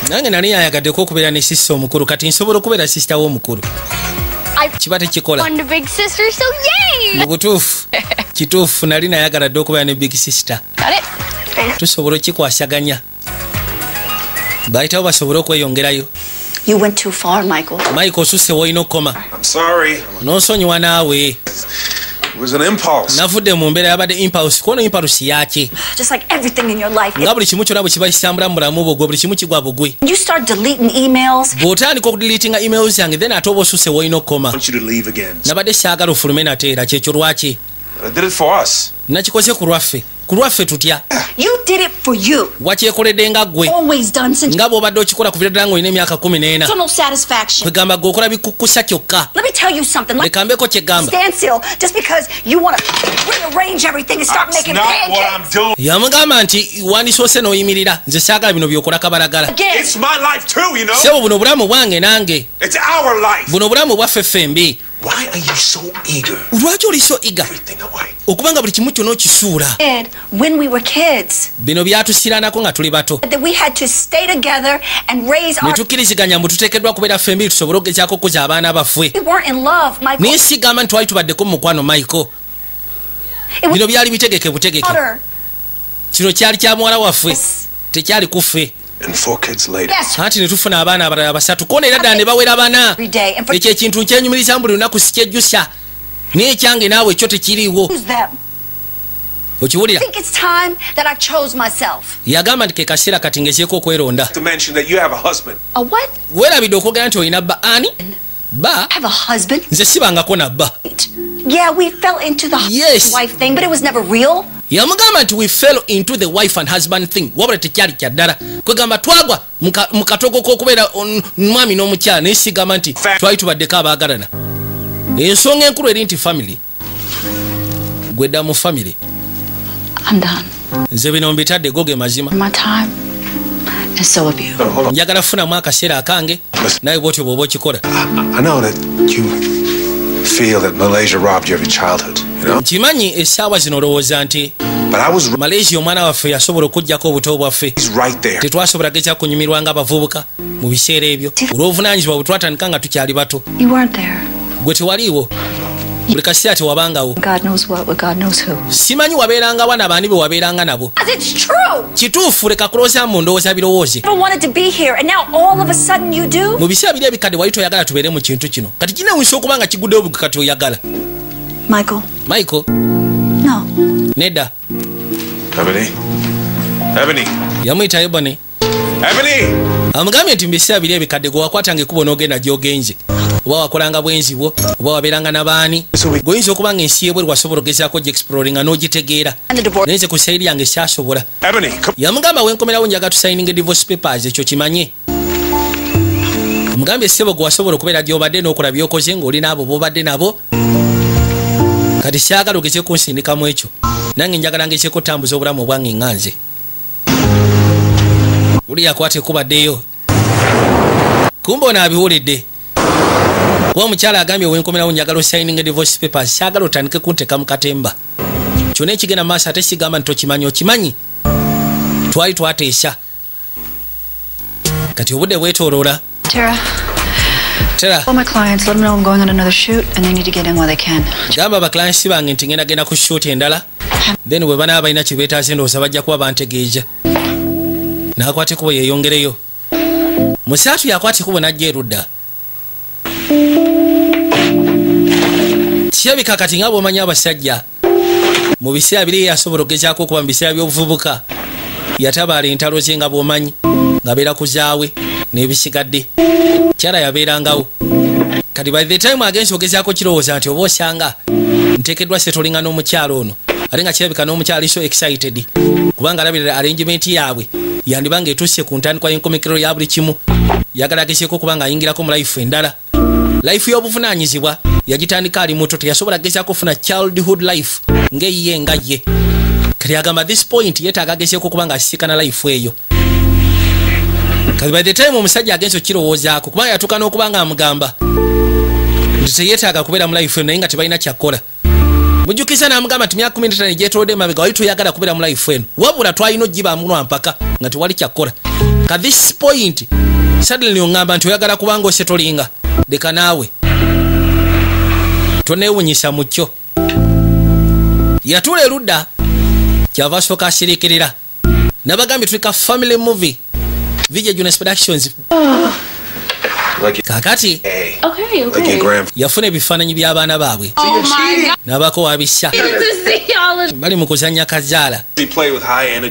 nange nali ayagaddeko okubeera ne sista omukulu kati nsobola okubeera sista w'omukulu. Kiba tekikola. the big sister, so yay! Mu butuufu kituufu nali nayagala dde okubeera ne big sister. Got it? Tusobola okikwasaganya. Bayitawo basobole okweyongerayo. You went too far, Michael. Mike osusse woolina okukoma. I'm sorry. N'onsonyiwa naawe. It was an impulse. Navudde mu mbeera yabadde impulse kono impulse yaki. Just like everything in your life. Nga buli kimu kyonna bwe kiba kisambula mu bulamu bwo gwe buli kimu kigwa bugwi. You start deleting emails. Bw'otandika okudiliitinga emails yange then ate oba osusse woolina okukoma. I want you to leave again. Nabadde saagala ofulume nate era kyekyo lwaki. I did it for us. Nakikoze ku lwaffe tutya. You did it for you. Wakyekoledde nga ggwe. Always done since. Nga bw'obadde okikola kuviira ddala ng'olina emyaka 14. So no satisfaction. Kwegamba gwe okola bikukkusa kyokka. Let me tell you something. Like Lekambeko kyegamba. stand still just because you want to rearrange everything and start That's making not what I'm pancakes. doing. Yamugamba nti wandisoose n'oyimirira. Nze saagala bino byokola kabalagala. Again. It's my life too, you know. Sebo buno bulamu bwange nange. It's our life. Buno bulamu bwaffe fembi. Why are you so eager? Lwaki oli so iga Everything away. okubanga buli kimu kyonna okisuula. Did when we were kids. Bino byatusiiranako nga tuli bato. That we had to stay together and raise Ne our. tukkiriziganya mbu tuteekeddwa kubeera ffembi tusobole okugezaako okukuza abaana baffe. We weren't in love, Michael. Naye sigamba nti twali tubaddeko mu mukwano Michael. It was Bino byali bitegeke butegeke. water. Kino kyali kya muwala waffe. Tekyali kuffe. And 4 kids later. Yes. Anti ne tufuna abaana abalala basatu. Koona era ddala ne bawera bana. Every day and for Ekyo ekintu nkyenyumiriza buli lunaku sikyejjusa. Naye ekyange naawe ekyo tekiriiwo. use them. okiwulira I think it's time that I chose myself. yagamba nti ke kaseera kati ngezeeko okweronda To mention that you have a husband. A what? weerabidde okwogera nti olina bba ani bba I have a husband? nze sibangako na bba Yeah, we fell into the Yes. wife thing, but it was never real. yamugamba nti we fell into the wife and husband thing wabula tekyali kyaddala kwegamba twagwa mu katogo k'okubeera mwami n'omukyala naye sigamba nti twali tubaddeko abaagalana ensonga enkulu eri nti family gwedda mu family I'm done. nze bino mbitadde go ge mazima My time, and so have you. Hold on. njagala kufunamu akaseera akange nawe bwotyo bw'oba okikola I know that you feel that Malaysia robbed you of your childhood, you know? nkimanyi essaawa zino olowooza nti But I was malaysia omwana waffe yasobola okugjako obuto bwaffe he's right there. tetwasobola geza kunyumirwa nga abavubuka mu biseera ebyo olw'obuvunanyizibwa bwe twatandika nga tukyali bato You weren't there. gwe tewaliiwo buli kaseera tewabangawo God knows what with God knows who. simanyi wabeerangawo nabaani be wabeeranga nabo It's true. kituufu leka kulowooza mu ndowooza birowooze I wanted to be here, and now all of a sudden you do? mu biseera biri ebikadde wali toyagala tubeere mu kintu kino kati kinewunyisa okuba nga kiguddewo bugi kati oyagala Michael, michael no. nedda Ebony. yamuyita ebone Ebony! amugambye nti mu biseera biri ebikadde gwe wakwatanga ekubo n'ogenda gy'ogenze oba wakolanga bwenzi bwo oba wabeeranga n'abaani gweoyinza okuba nga ensi yebwe wasobola ogezaako gyexploringa n'ogitegeera And the divorce. naye nze ku sayiri yange syasobola Ebony, come. yamugamba wenkomerawo njaga tusayininga divorce papers ekyo kimanye omugambye ssebo gwe wasobola okubeera gy'obadde n'okola by'okoze ng'oli n'abo b'obadde nabo kati syagala ogeze kunsindikamu ekyo nange njagala ngezeko otambuza obulamu obwange nga nze buli yakwata ekubaddeyo kumba ono abiwulidde kuba omukyala agambye wenkomerawo njagala osayininga divorce papers syagala otandike kunteka mu katemba kyonna ekigenda maaso ate sigamba nti tokimanyi okimanyi twali twateesa kati obudde bwetooloola Tara, all my clients, let them know I'm going on another shoot, and they need to get in while they can. gamba abaklansi bange nti ngenda ku shoot endala then bwe banaaba balina kye beetaase ndowooza bajja kuba bantegeeza n'akwata ekubo yeeyongereyo musaatu yakwata ekubo n'ajja erudda kirabika kati nga bw'omanyi abasajja mu biseera biri yasobola okugezaako okuba mu biseera by'obuvubuka yatabaala entalo ze nga bw'omanyi ng'abeera ku zaawe n'ebisigadde kyala yabeerangawo kati by the time agenzi ogezaako kirowooza nti oba osanga nteekeddwa setolinga n'omukyalo ono ate nga kirabika n'omukyalo so excited kubanga alabirira arrangement yaabwe yandiba nga etuuse ku ntandikwa y'enkomekero ya buli kimu yagala agezeeko okuba nga ayingirako mu life endala life y'obuvunaanyizibwa yagitandika ali muto teyasobola gezaako okufuna childhood life ng'eyiye nga ye kati agamba this point yeetaaga agezeeko okuba nga asisikana life eyo kati by the time omusajja agenzi okirowoozaako kubanga yatuuka n'okuba nga amugamba nti teyeetaaga kubeera mu life eno naye nga tebalina kyakkola mujjukiza n'amugamba nti myaka 15 gyetoodde emabega wali toyagala kubeera mu life eno wabula twalina ogibaamu lwampaka nga tewali kyakkola ka this point suddenly oŋŋamba nti oyagala kubanga osetolinga leka naawe toneewunyisa mu kyo yatuula erudda kyava asooka asiriikirira nabagambye tulika family movie Vijay Jonas Productions kakati yafuna ebifaananyi by'abaana baabwe n'abako wabissa bali mu kuzannya kazaala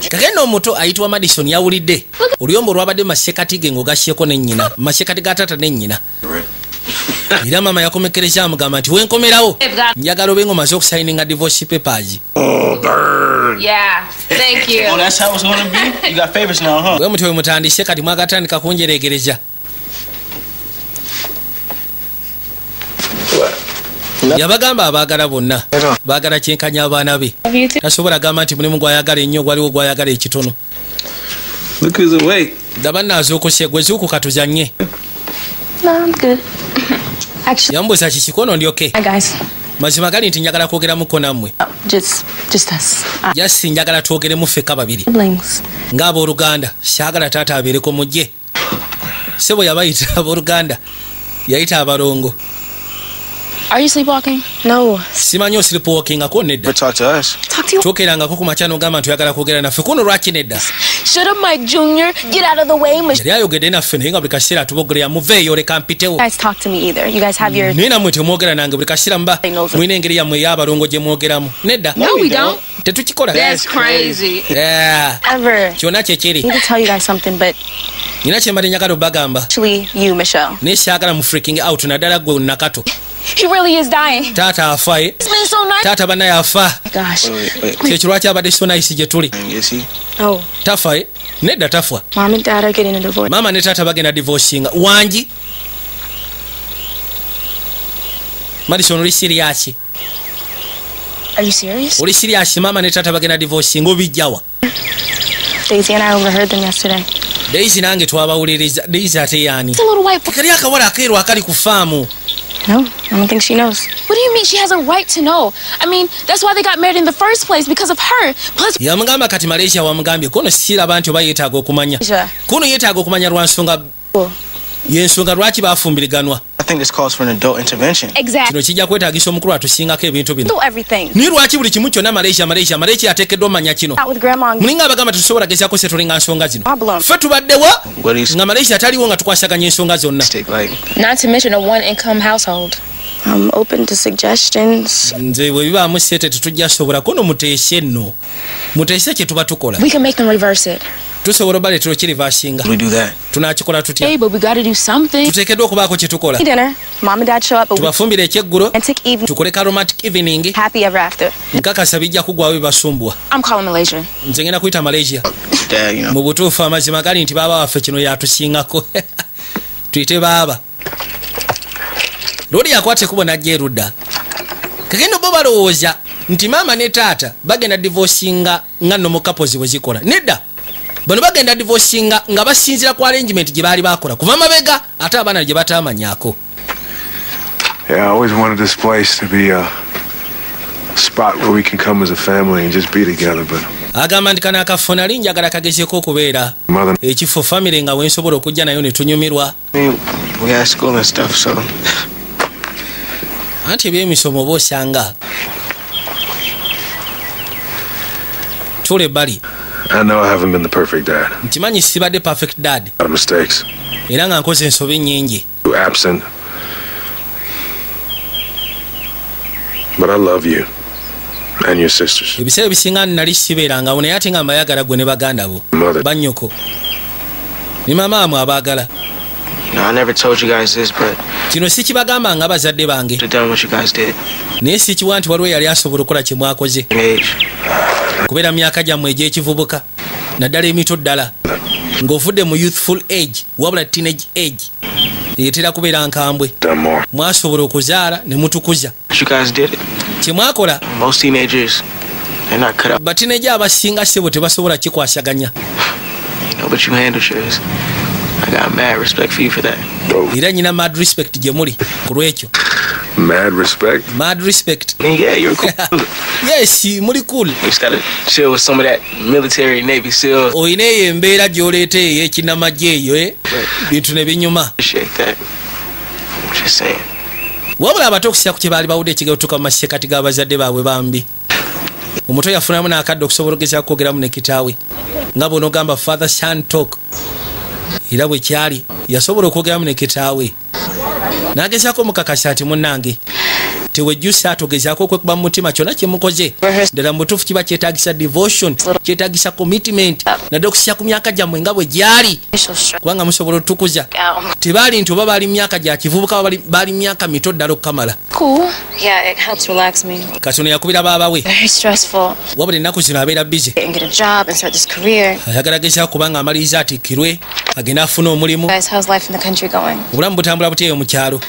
kagenda omuto ayitibwa Madison yawulidde oluyombo olwabadde masekati ge ng'ogasyeko n'ennyina masekati ga taata n'ennyina era mama yakomekereza amugamba nti wenkomerawo njagala obe ng'omaze okusayininga divorce papers. Yeah, thank you. Oh, that's how it's gonna be? You got favorites now, huh? bwe mutwe bwe mutandise kati mwagatandika kunjeregereza yabagamba abaagala bonna baagala kyenkanya abaana be tasobola gamba nti mulimu gwayagala ennyo gwaliwo gwayagala ekitono Look who's awake. daba naazuukuse gwe zuukuka tuzanye No, I'm good. Actually, yambuuza kikikono ndyoke hi guys. mazima gali nti njagala kwogeramuko nammwe Just us. jasi njagala twogeremu ffeka babiri Siblings. ng'abooluganda saagala taata abeereko mujje sebo yabayita abooluganda yayita abalongo Are you sleepwalking? No. simanyi osiripwokingako nedda Talk to us. Talk to you. twokerangako ku makya n'ogamba nti oyagala kwogera naffe kuno lwaki nedda Shut up, Mike Jr. Get out of the way. yali ayogedde naffe naye nga buli kaseera atuboggolera muveeyo leka mpitewo. You guys talk to me either. You guys have your... naye nammwe temwogera nange buli kaseera mba mulina engeri yammwe ey'abalongo gye mwogeramu. Nedda No, we don't. tetukikola. That's crazy. Ever. kyonna kyekiri. I need to tell you guys something, but nina kyembadde njagala obbagamba actually, you, Michelle. naye saagala mu freaking out naddala gwe nakato. He really is dying. taata afa It's been so nice. taata bannaye afa. Gosh. Wait. kyekyo lwaki abadde so nice gye tuli. Is he? Oh, tafa nedda tafa. Mom and Dad are getting a divorce. maama ne taata bagenda divorcinga. wangi Madison oli siriasi? Are you serious? oli siriasi? maama ne taata bagenda divorcinga obijjawa? Daisy and I overheard them yesterday. Daisy nange twabawuliriza. Daisy ate yaani? It's a little white boy. kali akawala akeeru akali ku faamu. No, I don't think she knows. What do you mean she has a right to know? I mean, that's why they got married in the first place, because of her. Plus, yamugamba kati Malaysia wamugambye kono siraba nti oba yeetaaga okumanya. kuno yeetaaga okumanya lwa nsonga yensonga lwaki baafumbiriganwa. I think this calls for an adult intervention. exactly. kino kijja kwetaagisa omukulu atusingako ebintu bino. Do everything. ni lwaki buli kimu kyonna Malaysia yateekeddwa omanya kino. Out with Grandma. mulinga abagamba tetusobola gezaako se tulinga nsonga zino. Problem. ffe tubaddewa What is nga Malaysia taliwo nga tukwasaganya ensonga zonna. mistake like? Not to mention a one-income household. I'm open to suggestions. nze bwe bibaamu sente tetujja sobola kono muteese nno muteese kye tuba tukola. We can make them reverse it. tusobola obaleetera okirivasinga. We do that. tunakikola tutya? Hey, but we gotta do something. tuteekeddwa okubaako kye tukola. Dinner. Mom and Dad show up. tubafumbire ekyeggulo Romantic evening. tukole ka romantic evening. Happy ever after. nkakasa bijja kugwawo bibasumbwa. I'm calling Malaysia. nze ngenda kuyita Malaysia. Dad, you know. mu butuufu amazima gali nti baaba waffe kino yatusingako. tuyite baaba. looli yakwata ekubo najja erudda. kagenda bo balowooza nti maama ne taata bagenda divorcinga nga nno mu couples bwe zikola. nedda bano bagenda divorcinga nga basinzira ku arrangement gye baali bakola kuva mabega ate abaana gye batamanyaako. Yeah, I always wanted this place to be a spot where we can come as a family and just be together, but agamba nti kano akafo nali njagala kagezeeko okubeera mother, ekifo famire nga wensobola okujja nayo ne tunyumirwa. I mean, we had school and stuff, so anti ebyemisomo oba osanga tule ebbali. I know I haven't been the perfect dad. nkimanyi sibadde perfect dad A lot of mistakes. era nga nkoze ensobi nnyingi. Too absent. But I love you and your sisters. ebiseera ebisinga nali sibeerangawo naye ate nga mbayagala gwe ne baganda bo Mother, bannyoko ne maama amwe abaagala. you know, I never told you guys this, but kino si kibagamba nga bazadde bange to done what you guys did. naye si kiwa nti waliwo yali asobola okukola kye mwakoze. Age. okubeera myaka gyammwe egy'ekivubuka naddala emito ddala ng'ovudde mu youthful age wabula teenage age eyeetera kubeera nkambwe. done more. mwasobola okuzaala ne mutukuza. You guys did it. kye mwakola Most teenagers, they're not cut out, batineja abasinga ssebo tebasobola kikwasaganya. you know, but you handled yours. I got mad respect for you for that. Oh, era nyina mad respect gye muli ku lwekyo. mad respect. mad respect. I mean, yeah, you're cool. yes muli cool. You just gotta chill with some of that military Navy SEAL olina eyo embeera gy'oleeta eyo ekinnamagye eyo bintu ne binyuma. shit that. Just saying. wabula abato okusinga ku kye baali bawudde ekigero tuka mu masekati g'abazadde baabwe bambi. omuto yafunamu n'akadde okusobola okugezaako kwogeramu ne kitaawe nga bw'onoogamba father son talk. era bwe kyali yasobola okwogeramu ne kitaawe n'agezaako omukakasa ati munnange tewejjusa atogezaako okwekuba mu mutima kyonna kye mukoze ddala mu butuufu kiba kyetaagisa devotion kyetaagisa commitment nadde okusinga ku myaka gyammwe nga bwe gyali kubanga musobola otukuza. tebaali nti oba baali myaka gya kivubuka oba baali myaka mito ddala okukamala. Cool. Yeah, it helps relax me. katono yakubira baabawe Very stressful. wabula ennaku zino abeera busy. And get a job and start this career. ayagala gezaako kubanga amaliriza atikkirwe agenda afuna omulimu. Guys, how's life in the country going? obulamu butambula butya eyo mu kyalo.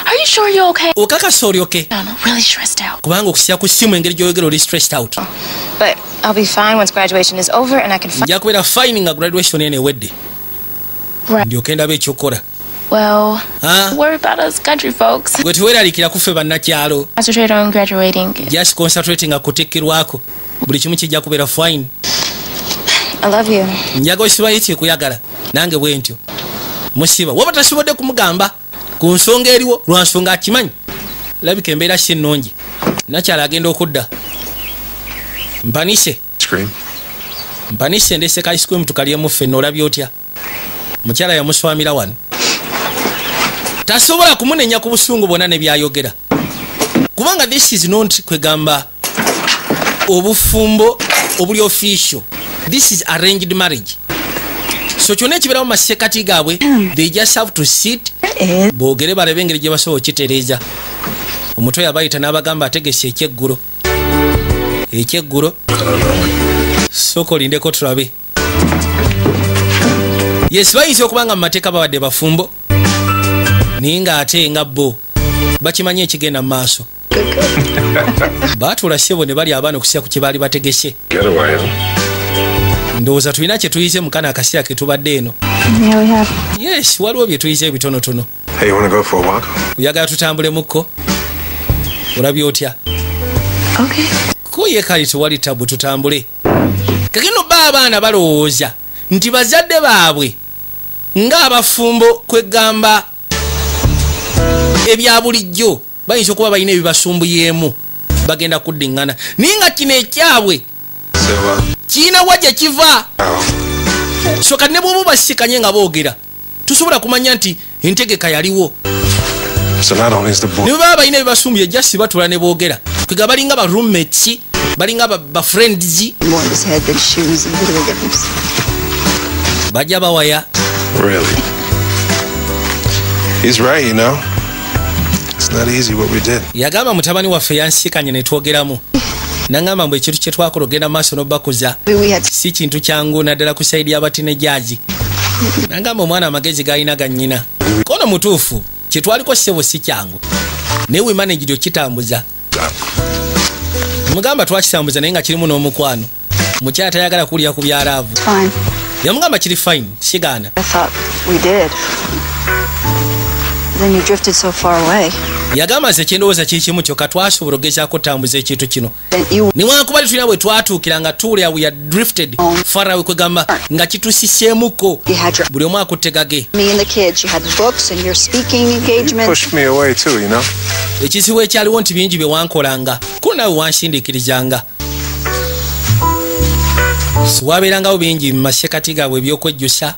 Are you sure you're okay? okakasa oli oke I'm really stressed out. kubanga okusinga ku ssimu engeri gy'oyogera oli stressed out. But I'll be fine once graduation is over and I can find... nja kubeera fine nga graduation eno ewedde Right. ndyoke ndaba ekyokukola. Well, Ah? worry about us country folks. gwe teweeraliikira kuffe bannakyalo. Concentrate on graduating. just concentrating nga kuteekirwako buli kimu kijja kubeera fine. I love you. njaga osibayo kyekuyagala nange bwe ntyo musiba waba tasobodde kumugamba ku nsonga eriwo lwa nsonga akimanyi. labika embeera si ennungi nakyala agenda okudda mpanise. Scream. mpanisi endese ka ice cream tukalyemu ffenna olabye otya mukyala yamuswamira wano tasobola kumunenya ku busungu bwonna ne byayogera kubanga this is not kwegamba obufumbo obuli official. This is arranged marriage. So kyonna ekibeerawo mu masekati gaabwe they just have to sit boogere balabe engeri gye basobola okitereeza. Omuto yabayita n'abagamba ategese ekyeggulo sooka olindeko tulabe. Yes, bayinza okubanga mu mateeka babadde bafumbo naye ng'ate nga bo bakimanyi ekigenda mu maaso. Baatuula ssebo ne bali abaana okusinga ku kye baali bategese. Ndowooza tulina kye tuyize mu kana akaseera ke tubadde eno. Yes, waliwo bye tuyize ebitonotono. Oyagala tutambulemmukko? Olabye otya? Kuye kali tewali tabu tutambule. Kakino abaana balowooza nti bazadde baabwe ng'abafumbo kwegamba ebya bulijjo bayinza okuba balina ebibasumbuyeemu bagenda kuddiŋŋana naye nga kino ekyabwe kiina wa gye kiva. So kati ne bw'oba basikanye nga boogera tusobola kumanya nti entegeka yaliwo. Ne bwe baba balina ebibasumbuye jasi batula ne boogera kwega balinga ba roommates balinga ba friends bajja bawaya. Really? He's right, you know. It's not easy what we did. Yagamba mutabani waffe yansikanye ne twogeramu. Nangamba mbwe ekintu kye twakola ogenda maaso n'obakuza si kintu kyangu naddala ku saidi y'abatinejazi. Nangamba omwana amagezi g'alina gannyina. Kono mutuufu kye twaliko ssebo si kyangu. Naye we managed okitambuza. Mugamba twakitambuza naye nga kirimu n'omukwano. Mukyala tayagala kulya ku byalaavu. Yamugamba kiri fine, sigaana. I thought we did. Then you drifted so far away. Yagamba nze kyendowooza kikimu kyokka twasobola okugezaako kutambuza ekintu kino. Newankubadde tulina bwe twatuukira nga tuulya we had drifted far away kwegamba nga kitusiseemuko buli omu akutte gage. Me and the kids, you had the books and your speaking engagements. Pushed me away too, you know. Ekizibu ekyaliwo nti bingi bye wankolanga ko naawe wanshindiikirizanga. Siwabeerangawo bingi mu masekati gaabwe ebyokwejjusa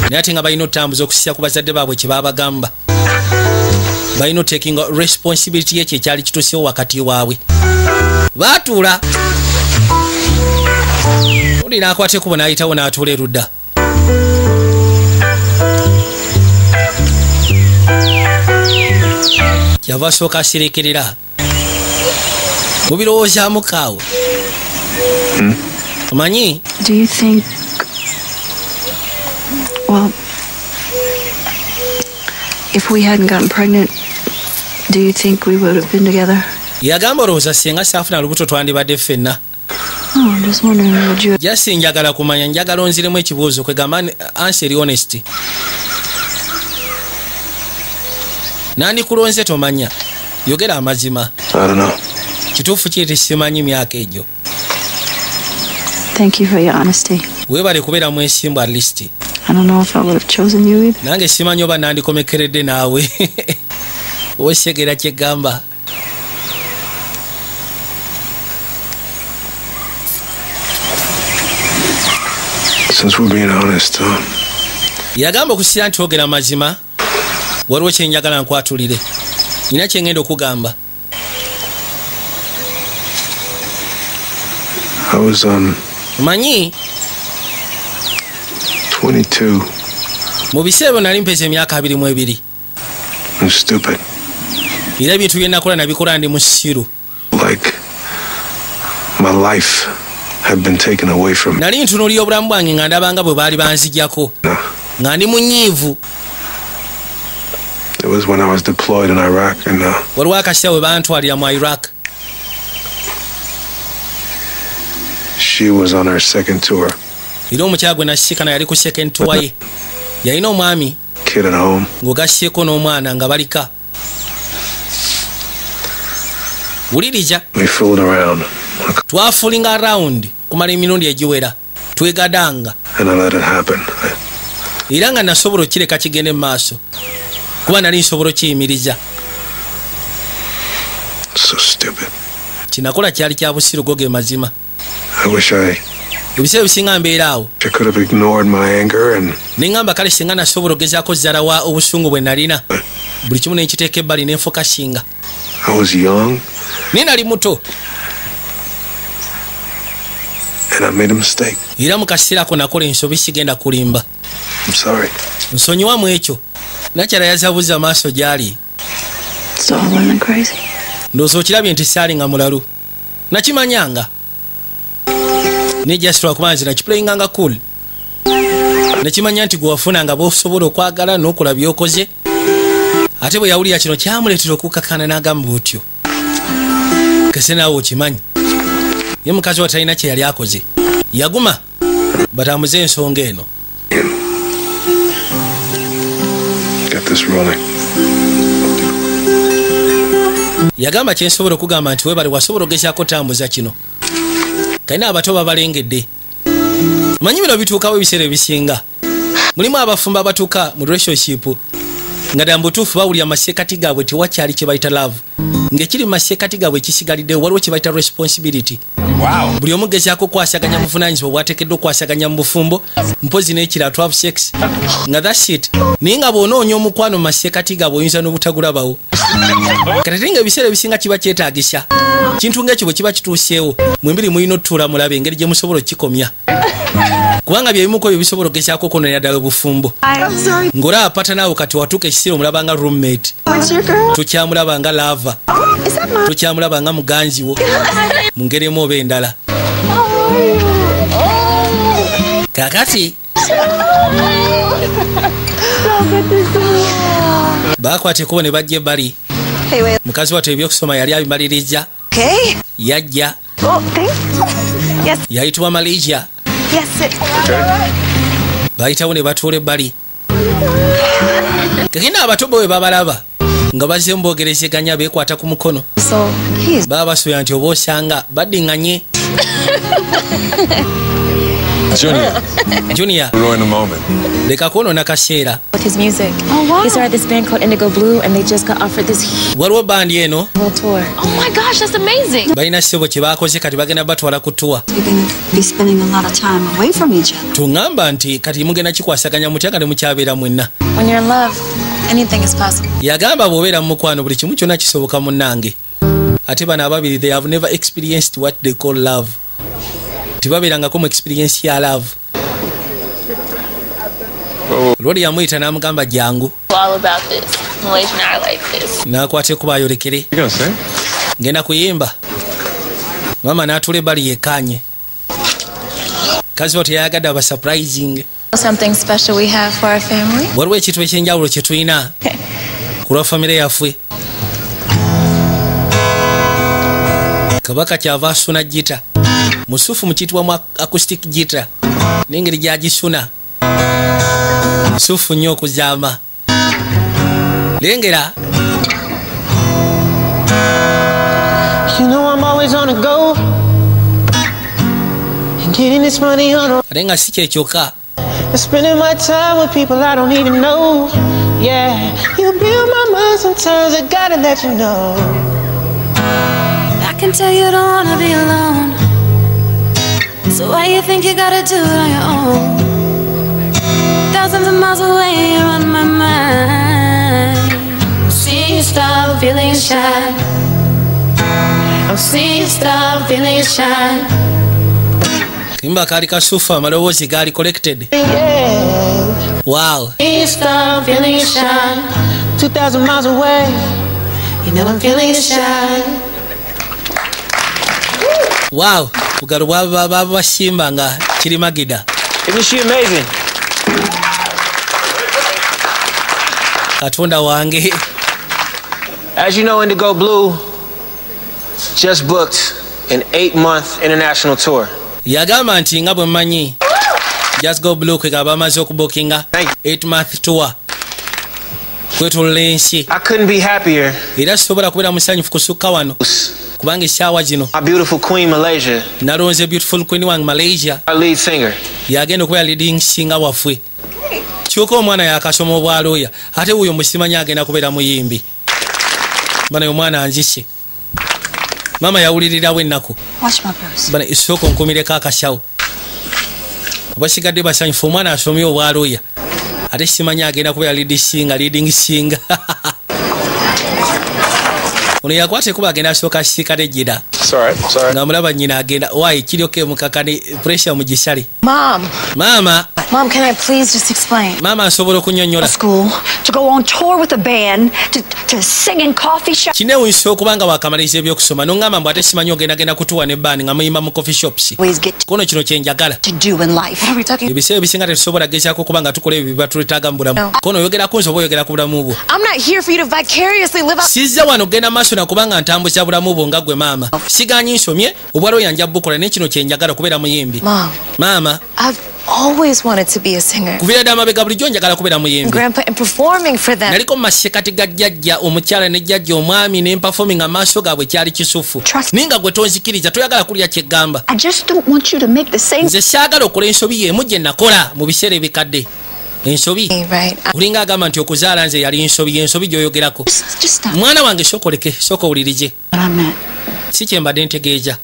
naye ate nga balina otambuza okusinziira ku bazadde baabwe kye baabagamba. Balina otaking responsibility y'ekyo ekyali kituusewo wakati waabwe. Baatuula oli n'akwata ekkubo n'ayitawo n'atuula erudda. Kyava asooka asirekerera mu birowoozaamu kaawe. Omanyi? Do you think, well, if we hadn't gotten pregnant, do you think we would have been together? Yagamba olowooza singa saafuna lubuto twandibadde ffenna. Oh, I'm just wondering, would you... Just njagala kumanya njagala onziremu ekibuuzo kwegamba answer honesty. Nani kulonze tomanya? Yogera amazima. I don't know. Kituufu kiri simanyi myaka egyo. Thank you for your honesty. Weebale kubeera mwesimbu at least. I don't know if I would have chosen you either. Nange simanyi oba nandikomekeredde naawe. Osegera kyegamba. Since we're being honest, Yagamba okusinga nti ogera mazima waliwo kyenjagala nkwatulire. Nina kyengenda okugamba. I was Manyi 22. Mu biseera nali mpeza emyaka 22. I'm stupid. Era ebintu bye nakola nabikola ndi musiru. Like my life had been taken away from me. Nali ntunuulira obulamu bwange nga ndabanga bwe baali banzijjako. Nga ndi munyiivu. It was when I was deployed in Iraq and waliwo akaseera we bantwalira mu Iraq. She was on her second tour. Era omukyala gwe nasikana yali ku second tour ye. Yalina omwami Kid at home. ng'ogasseko n'omwana nga balika. Wuliriza. We fooled around. Twafulinga around kumala emirundi egiwera. Twegadanga. And I let it happen. Era nga nasobola okireka kigende mu maaso. Kuba nali nsobola okiyimiriza. So stupid. Kinakola kyali kya busiru go ge mazima. I wish I ebiseera bisinga mbeera awo I could have ignored my anger and neŋŋamba kale singa nasobola ogezaako zzalawa obusungu bwe nalina buli kimu nenkiteeka ebbali nenfokasinga. I was young naye nali muto and I made a mistake. era mu kaseera ako nakola ensobi sigenda kulimba. I'm sorry. nsonyiwamu ekyo. nakyala yazabuza maaso gy'ali. So I wasn't crazy. ndowooza okirabye nti saali nga mulalu. nakimanyanga ne just lwakuba nze nakipuleyinganga cool. nekimanya nti gwe wafunanga bw'osobola okwagala n'okola by'okoze. ate bwe yawulira kino kyamuleetera okukkakkana n'agamba bw'otyo. kese naawe okimanyi ye mukazi wa talina kye yali akoze yaguma batambuze ensonga eno. Get this rolling. yagamba kyensobola okugamba nti webale wasobola ogezaako tambuza kino. kalina abato babalengedde. manyi bino bituukawo ebiseera ebisinga. mulimu abafumba abatuuka mu relationship nga ddala mubutuufu bawulira maseekati gaabwe tewakyali kye bayita love. ng'ekiri mu maseekati gaabwe ekisigaliddewo waliwo kye bayita responsibility. buli omu gezaako okwasaganya buvunaanyizibwa bwateekeddwa okwasaganya mu bufumbo mpozi n'ekira to have sex nga that's it. naye nga bw'onoonya omukwano mu maseekati gaabwe oyinza n'obutagulabawo. kati nga ebiseera ebisinga kiba kyetaagisa kintu ng'ekyo bwe kiba kituuseewo mwembiri mulina otutuula mulabe engeri gye musobola okukikomya. kubanga byebimuko ebyo bisobola ogezaako okwononera ddala obufumbo. ng'olaba patanaawo kati watuuka ekiseera omulaba nga roommate. tokyamulaba nga lava. tokyamulaba nga muganzi wo mu ngeri emu oba endala. kakati baakwata ekkubo ne bajja ebbali. mukazi wattu ebyokusoma yali abimaliriza. yajja yayitibwa Malaysia. bayitawo ne batuula ebbali. kakina abato bwe babalaba nga bazzeemu boogerezeganya beekwata ku mukono. baba basuubira nti oba osanga baddiŋŋanye. Junior. Ruin the moment. leka kwonoona kaseera. With his music. He started this band called Indigo Blue and they just got offered this waliwo bandi eno world tour. Oh my gosh, that's amazing. balina ssebo kye baakoze kati bagenda batwala ku tour. We're going to be spending a lot of time away from each other. tuŋŋamba nti kati mugenda kikwasaganya mutya nga temukyabeera mwenna. When you're in love, anything is possible. yagamba bw'obeera mu mukwano buli kimu kyonna kisoboka munnange. ate bano ababiri they have never experienced what they call love. tibabeerangako mu experience ya love. lwali yamuyita n'amugamba jangu. All about this. Malaysian I like this. n'akwata ekuba ayolekere. ngenda kuyimba. mama n'atuula ebbali yekkaanye. kazi wo teyayagadde aba surprising. Something special we have for our family. waliwo ekintu ekyenjawulo kye tulina ku lwa famire yaffe. kabaka kyava asuna gita musufu mukiyitibwamu acoustic gita n'engeri gyagisuna musufu nnyo okuzaama. lengera. You know I'm always on the go and getting this money on a ate nga si kyekyokka. and spending my time with people I don't even know. Yeah, you build my mind sometimes. I gotta let you know. I can tell you don't wanna be alone. So why you think you gotta do it on your own? Thousands of miles away, you're on my mind. I'm seeing you stop feeling shy. I'm seeing you stop feeling shy. kimba kaali kasufu amaloboozi gaali collected. Yeah. wow. You stop feeling shy. 2,000 miles away. You know I'm feeling shy. wow. bugalo bwaba basimba nga kiri magida. Isn't she amazing? katonda wange. As you know, Indigo Blue just booked an 8-month international tour. yagamba nti nga bwe mmanyi Just Go Blue kwe gaba amaze okubukinga 8-month tour kwetolola ensi. I couldn't be happier. era sobola kubeera musanyufu kusukka wano kubanga essaawa zino My beautiful queen Malaysia, nalonze beautiful queen wange Malaysia our lead singer. yagenda okubeera leading singer waffe. kyokka omwana yakasoma obwalooya ate wuyo musimanyi agenda kubeera muyimbi. bana omwana anzise mama yawulirirawo ennaku Watch my purse. bana isooka onkumireko akasawo basigadde basanyufu omwana asomye obwaloya ate simanyi agenda kubeera leading singa ono yakwate kuba agenda asooka siikate gira nga mulaba nyina agenda wayi kiryoke mukakane pressure mu gisale. Mama, Mom, can I please just explain? Mama asobola okunyonnyola. School, to go on tour with a band, to sing in coffee shops. Kinewunsa okubanga wakamaliza ebyokusoma nongamba mbu ate simanyi ogenda kutuwa ne band nga muyimba mu coffee shops. Kono kino kyenjagala. To do in life. What are we talking? Ebiseera ebisinga tetusobola gezaako kubanga tukola ebyo byetwetaaga mu bulamu. Kono oyogerako nsoba oyogera ku bulamu bwo. I'm not here for you to vicariously live out. Sizza wano ogenda maaso nakubanga ntambuza bulamu bwo nga gwe maama. Siganyi nsomye obwalo yanja bukola ne kino kyenjagala kubeera muyimbi. Mama. I've always wanted to be a singer. Kuvira dama bega bulijjo njagala kubeera muyimbi. Grandpa and performing for them. Naliko masekati ga jjajja omukyala ne jjajja omwami ne performing amaaso gaabwe kyali kisufu. Ninga gwe tonzikiriza toyagala kulya kyeggamba. I just don't want you to make the same. Nze saagala okola ensobi y'emu gye nakola mu biseera ebikadde. Ensobi. Ulinga agamba nti okuzaala nze yali ensobi gy'oyogerako. Mwana wange sokoleke soko owulirize. Si kye mbadde ntegeeza.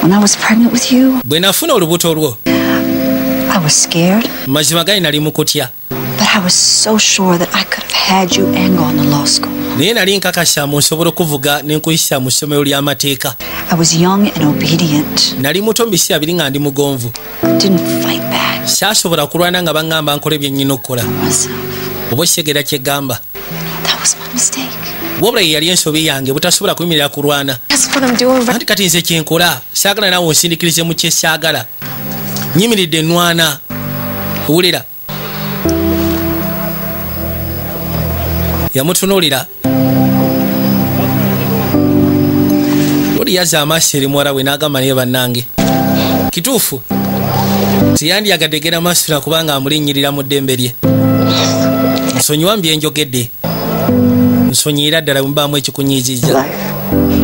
When I was pregnant with you, bwe nafuna olubuto lwo, I was scared. Mazima gali nali mu kutya. But I was so sure that I could have had you and gone to law school. Naye nali nkakasa mu nsobola okuvuga ne nkuyisa mu ssomero ly'amateeka. I was young and obedient. Nali muto mu biseera biri nga ndi mugonvu. Didn't fight back. Saasobola kulwana nga baŋŋamba nkole bye nnyina okukola. Oba okitegera kyeggamba. That was my mistake. Wabula ye yali ensobi yange butasobola kuyimirira kulwana. Anti kati nze kyenkola saagala naawe onsindikirize mu kyesaagala. Nyimiridde ennwana. Owulira. Yamutunuulira. Oli yazza amaaso eri muwala we n'agamba naye bannange. Kituufu. Tiyandiyagadde genda maaso na kubanga amulinnyirira mu ddembe lye. Nsonyiwa mbi enjogedde. Nsonyiira ddala mbaamu ekikunyiizizza.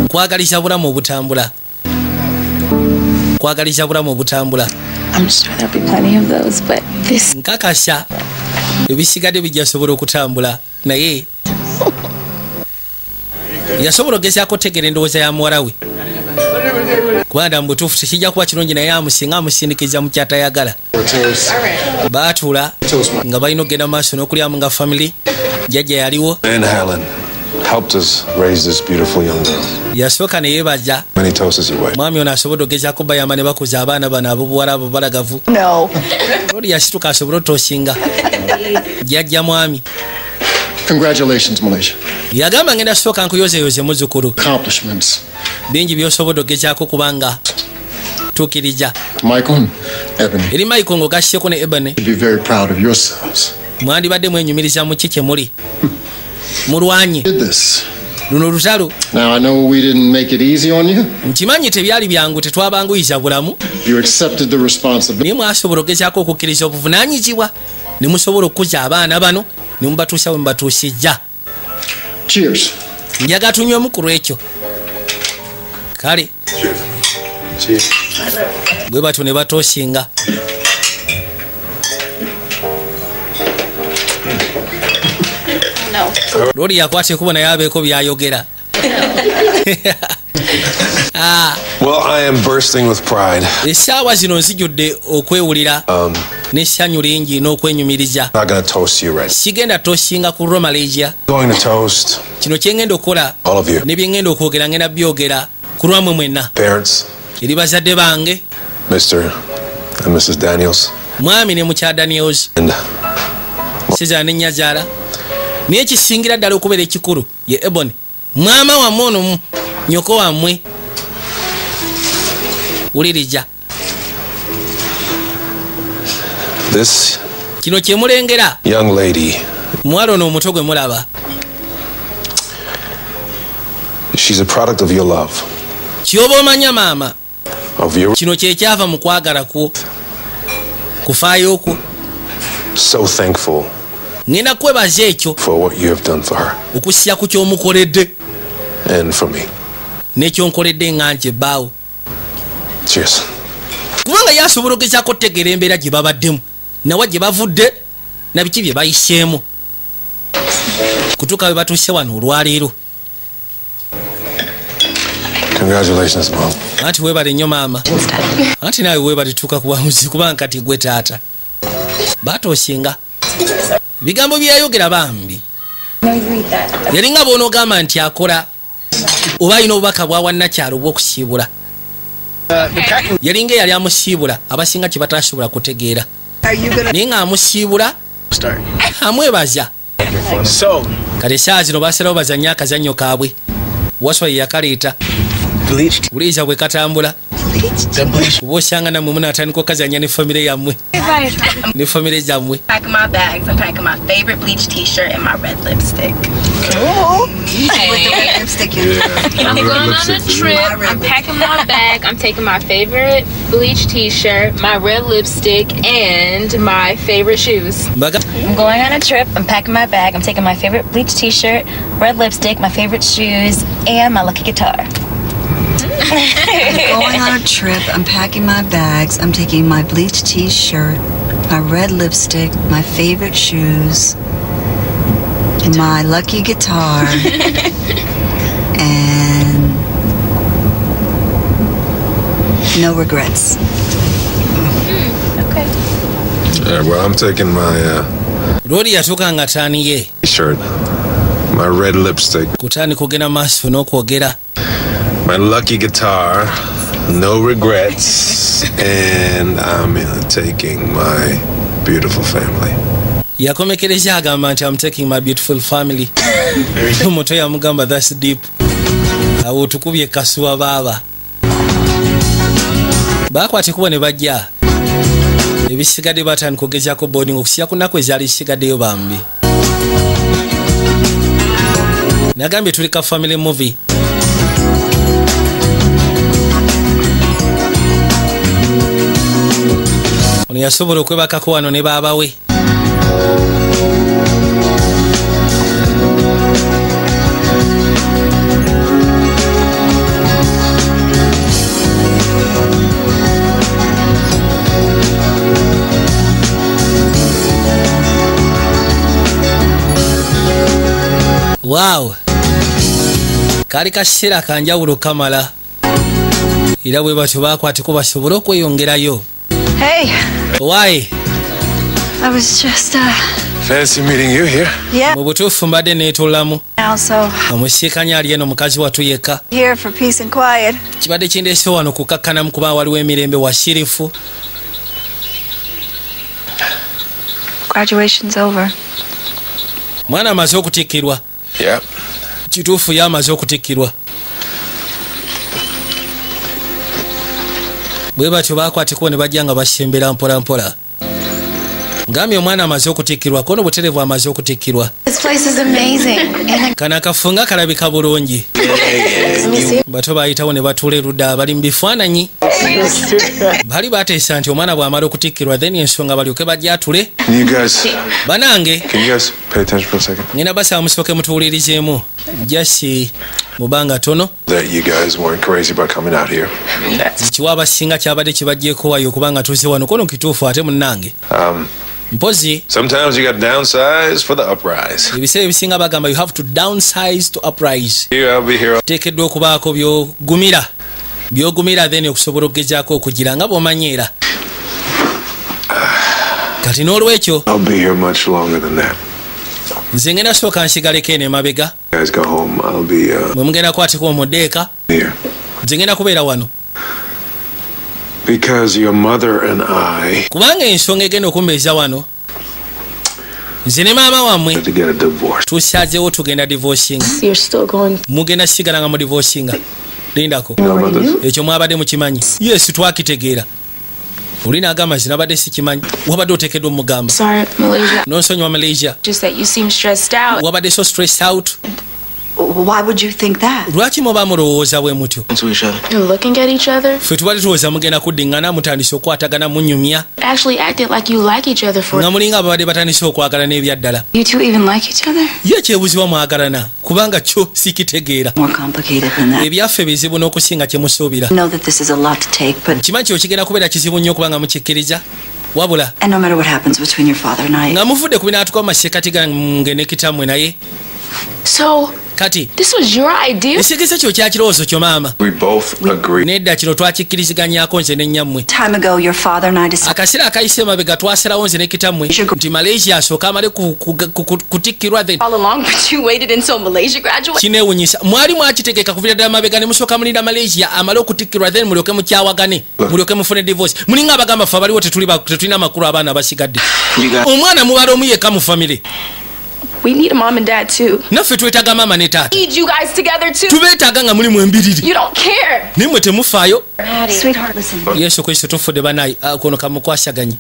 Kwagaliza bulamu obutambula. Kwagaliza bulamu obutambula. I'm sure there'll be plenty of those, but this... Nkakasa ebisigadde bijja sobola okutambula naye yasobola ogezaako otegeera endowooza ya muwala we kubanga mu butuufu tekijja kuba kirungi naye amusinga amusindikiza mu kyatayagala. Baatuula nga balina okgenda mu maaso n'okulyamu nga family. Jjajja yaliwo. And Helen helped us raise this beautiful young girl. Yasooka ne yeebaza. Many toasts your way. Mwami ono asobodde ogezaako bayamba ne bakuza abaana bano abobuwala abo balagavu. No. Oli yasituka asobole otoosinga. Jjajja mwami. Congratulations, Malaysia. Yagamba ngenda sooka nkuyozeyoze muzzukulu. Accomplishments. Bingi by'osobodde ogezaako kubanga tuukiriza. Michael and Ebony. Eri Michael ng'ogassieko ne Ebony. Be very proud of yourselves. Mwandibadde mwenyumiriza mu ki kye muli. Mulwanyi. Did this. Luno lutalo. Now I know we didn't make it easy on you. Nkimanyi tebyali byangu tetwabanguyiza bulamu. You accepted the responsibility. Naye mwasobola ogezaako okukkiriza obuvunaanyizibwa ne musobola okukuza abaana bano ne mubatuusa we mubatuusizza. Cheers. Njaga tunywemu ku lwekyo. Kale. Cheers. Bwe batyo ne batoosinga. Lori yakwate kubona yabeeko byayogera. Well, I am bursting with pride. Essaawa zino nzijudde okwewulira n'essanyu lingi n'okwenyumiriza. I'm not going to toast you right. Sigenda tosinga ku Malaysia. Going to toast Kino kye ngenda okukola all of you. ne bye ngenda okwogera ngenda byogera ku lwammwe mwenna. Parents, Eri bazadde bange, Mr. and Mrs. Daniels, mwami ne mukyala Daniels, and Cesar ne Nyazaala. Naye kisingira ddala okubeera ekikulu ye Ebony. Mwama wammwe ono nyoko wammwe. Wuliriza. this Kino kye mulengera. young lady, Muwala ono omuto gwe mulaba. she's a product of your love, Kyoba omanya maama. of your Kino kye kyava mu kwagala kwo. Kufaayo kwo. so thankful Ngenda kwebaza ekyo for what you have done for her okussya ku ky'omukoledde and for me. n'ekyonkoledde nga nje bbaawo. Cheers. Kubanga yasobola ogezaako otegeera embeera gye babaddemu nawa gye bavudde na biki bye bayiseemu kutuuka we batuuse wano olwaleero. Congratulations, Mom. Anti webale nnyo maama. Anti nawe webale tuuka ku bwamuzi kubanga kati gwe taata. Batoshinga. Bigambo byayogera bambi. Yalinga bw'onoogamba nti akola oba alina obubaka bwawa nnakyalo obw'okusiibula. Yalinga eyali amusiibula abasinga kye batasobola kutegeera. Naye nga amusiibula amwebaza. Kati essaawa zino baasalawo bazannye akazannyo kaabwe. Waswa ye yakaleeta. Buliiza bwe katambula. Oba osanga nammwe munaatandika okazanya ne famire yammwe. Ne famire zammwe. Pack my bags. I'm packing my favorite bleach t-shirt and my red lipstick. With the red lipstick. I'm going on a trip. I'm packing my bag. I'm taking my favorite bleach t-shirt, my red lipstick, and my favorite shoes. I'm going on a trip. I'm packing my bag. I'm taking my favorite bleach t-shirt, red lipstick, my favorite shoes, and my lucky guitar. I'm going on a trip. I'm packing my bags. I'm taking my bleached t-shirt, my red lipstick, my favorite shoes, my lucky guitar, and no regrets. Okay. Well, I'm taking my Lori yatuuka nga taaniye. t-shirt, my red lipstick, Kutaani kugenda maaso n'okwogera. my lucky guitar, no regrets, and I'm taking my beautiful family. Yakomekereza agamba nti I'm taking my beautiful family. Omuto yamugamba that's deep. Awo tukubye kasuwa baaba. Bakwate kuba ne bajja. Ebisigadde batandika okugezaako boarding okusiya ku nnaku ezaali zisigaddeyo bambi. Nagambye tuli ka family movie. Ono yasobola okwebakako wano ne baaba we. Wow. Kali kaseera kanjawulo kamala. Era bwe batyo bakwateko basobole okweyongerayo. Hey, Why? I was just, Fancy meeting you here. yeah, Mu butuufu mbadde neetuulamu. now, so Omusiikanya ali eno mukazi wattu yekka. here for peace and quiet. Kibadde kindeese wano kukakkanamu kuba waliwo emirembe wasirifu. Graduation's over. Mwana amaze okutikkirwa. Yeah. Kituufu ye amaze okutikkirwa. Bwe batyo bakwateko ne bajja nga basembera mpola mpola. Ngambye omwana amaze okutikkirwa kono buterevu amaze okutikkirwa. This place is amazing. Kana akafunga kalabika bulungi. Bato bayitawo ne batuula erudda abali mu bifaananyi. Bali bateesa nti omwana bw'amala okutikkirwa then ensonga balyoke bajja atule. You guys, Banange can you guys pay attention for a second? ngenda basaba musooke mutuwulirizeemu. Jasi mubanga tono. That you guys weren't crazy about coming out here. Kiwa abasinga kyabadde kibajjeeko wayo kubanga tuze wano kono kituufu ate munnange. Mpozi Sometimes you got to downsize for the uprise. ebiseera ebisinga bagamba you have to downsize to uprise. Here, I'll be here. Teekeddwa okubaako by'ogumira then okusobola okugezaako okugira nga bw'omanyeera. Kati n'olwekyo I'll be here much longer than that. nze ngenda sooka nsigaleko eno emabega. You guys go home. I'll be Bwe mugenda kwateko omuddeeka here. nze ngenda kubeera wano. Because your mother and I Kubanga ensonga egenda okumbeeza wano nze ne maama wammwe had to get a divorce. tusazeewo tugenda divorcing. You're still going. Mugenda sigala nga mu divorcinga. Lindako. You know about this? Ekyo mwabadde mukimanyi. Yes, twakitegeera. Olina agamba zinabadde sikimanyi. Wabadde oteekeddwa omugamba. Sorry, Malaysia. Nonsonyiwa Malaysia. Just that you seem stressed out. Wabadde so stressed out. Why would you think that? Lwaki muba mulowooza bwe mutyo? Into each other. You're looking at each other. Ffe tubadde tulowooza mugenda kuddingana mutandise okwatagana munyumya. Actually acted like you like each other for. Nga mulinga ababadde batandise okwagalana ebyaddala. You two even like each other? Ye kyebuzibwa mwagalana kubanga kyo sikitegeera. More complicated than that. Ebyaffe bizibu n'okusinga kye musuubira. I know that this is a lot to take, but Kimanyi kyo kigenda kubeera kizibu nnyo kubanga mukikkiriza. Wabula and no matter what happens between your father and I, nga muvudde ku binaatuka mu maseekati gange ne kitammwe naye. So kati This was your idea. esigisa kyo kyakirowoozo kyo maama We both agreed. nedda kino twakikkiriziganyako nze n'ennyammwe Time ago, your father and I decided akaseera akayise mabega twasalawo nze ne kitammwe nti malaysia asooka amale kutikkirwa then All along, but you waited until Malaysia graduated. kineewunyisa mwali mwakitegeka kuvira ddala mabega ne musooka mulinda malaysia amale okutikkirwa then mulyoke mukyawagane mulyoke mufune divorce mulinga abagamba ffe abaliwo tetulina makulu abaana basigadde omwana mubala omu yekka mu famire We need a mom and dad too. naffe twetaaga maama ne taata Need you guys together too. tubeetaaga nga mulimu embiriri You don't care. naye mwe temufaayo Sweetheart, listen. yesu kristo tufudde banayi kono kamukwasaganye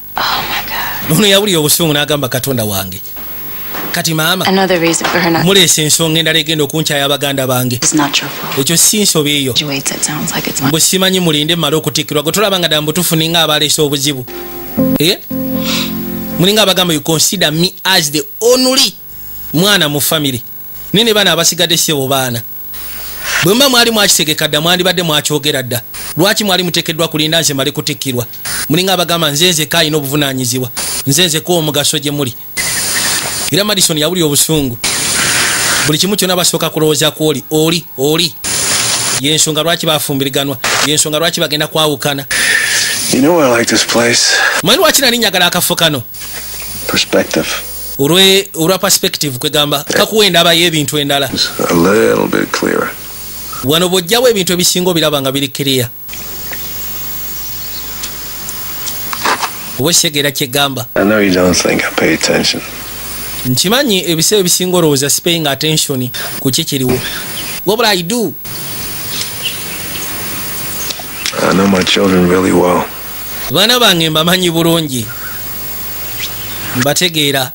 ono yawulira obusungu n'agamba katonda wange kati maama Another reason for her not muleese ensonga endala egenda okunkyaya abaganda bange is not your fault. ekyo si nsobe eyo Graduates, it sounds like it's my bwe simanyi mulinde mmale okutikkirwa gwe tolaba nga ddala mbutuufu ninga abaleese obuzibu mulinga abagamba you consider me as the only mwana mu family nene baana abasigadde sebo baana bwe mba mwali mwakitegeka dda mwandibadde mwakyogera dda lwaki mwali muteekeddwa kulinda nze male kutikkirwa mulinga abagamba nzenzeko alina obuvunaanyizibwa nzenzeko omugaso gye muli era Madison yawulira obusungu buli kimu kyonna basooka kulowoozaku oli yensonga lwaki bafumbiriganwa yensonga lwaki bagenda kwawukana You know why I like this place? manyi lwaki nali njagala akafo kano Perspective. olwa perspective kwegamba kakuwa endaba y'ebintu endala It's a little bit clearer. wano bw'ojjawo ebintu ebisinga obiraba nga biri kiriya oba osegeera kyegamba I know you don't think I pay attention. nkimanyi ebiseera ebisinga olowooza sipaying attention ku kikiriwo wabula I do. I know my children really well. baana bange mbamanyi bulungi mbategeera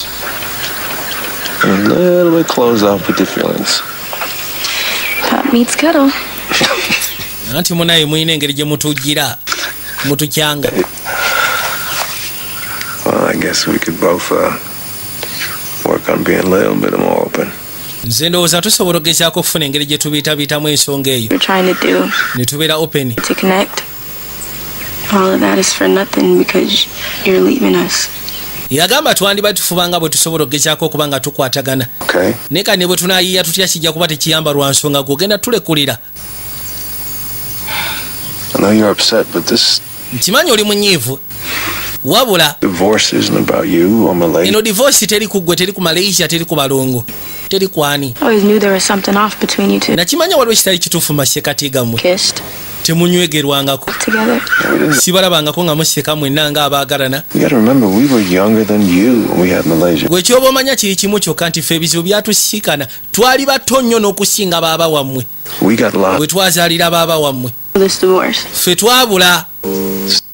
I'm a little bit closed off with your feelings. Pop meets kettle. anti munaye mulina engeri gye mutujjira mutukyanga Well, I guess we could both work on being a little bit more open. nze ndowooza tusobola ogezaako okufuna engeri gye tubiitabiitamu ensonga eyo We're trying to do ne tubeera open. to connect. All of that is for nothing because you're leaving us. yagamba twandiba tufubanga bwe tusobola ogezaako okuba nga tukwatagana Okay? naye kati ne bwe tunaayiiya tutya kijja kuba tekiyamba lwa nsonga gwogenda tulekulira I know you're upset, but this nkimanyi oli munyiivu wabula divorce isn't about you or Malaysia. eno divorce teri ku gwe teri ku malaysia teri ku balongo teri kwani I always knew there was something off between you two. nakimanya waliwo ekitali kituufu mu masekati gammwe Kissed temunywegerwangako together. sibalabangako nga museka mwenna nga abaagalana You gotta remember, we were younger than you when we had Malaysia. gwe kyoba omanya kiri kimu kyokka nti ffe ebizibu byatusikana twali bato nnyo n'okusinga baaba wammwe We got lost. bwe twazaalira baaba wammwe This divorce. ffe twabula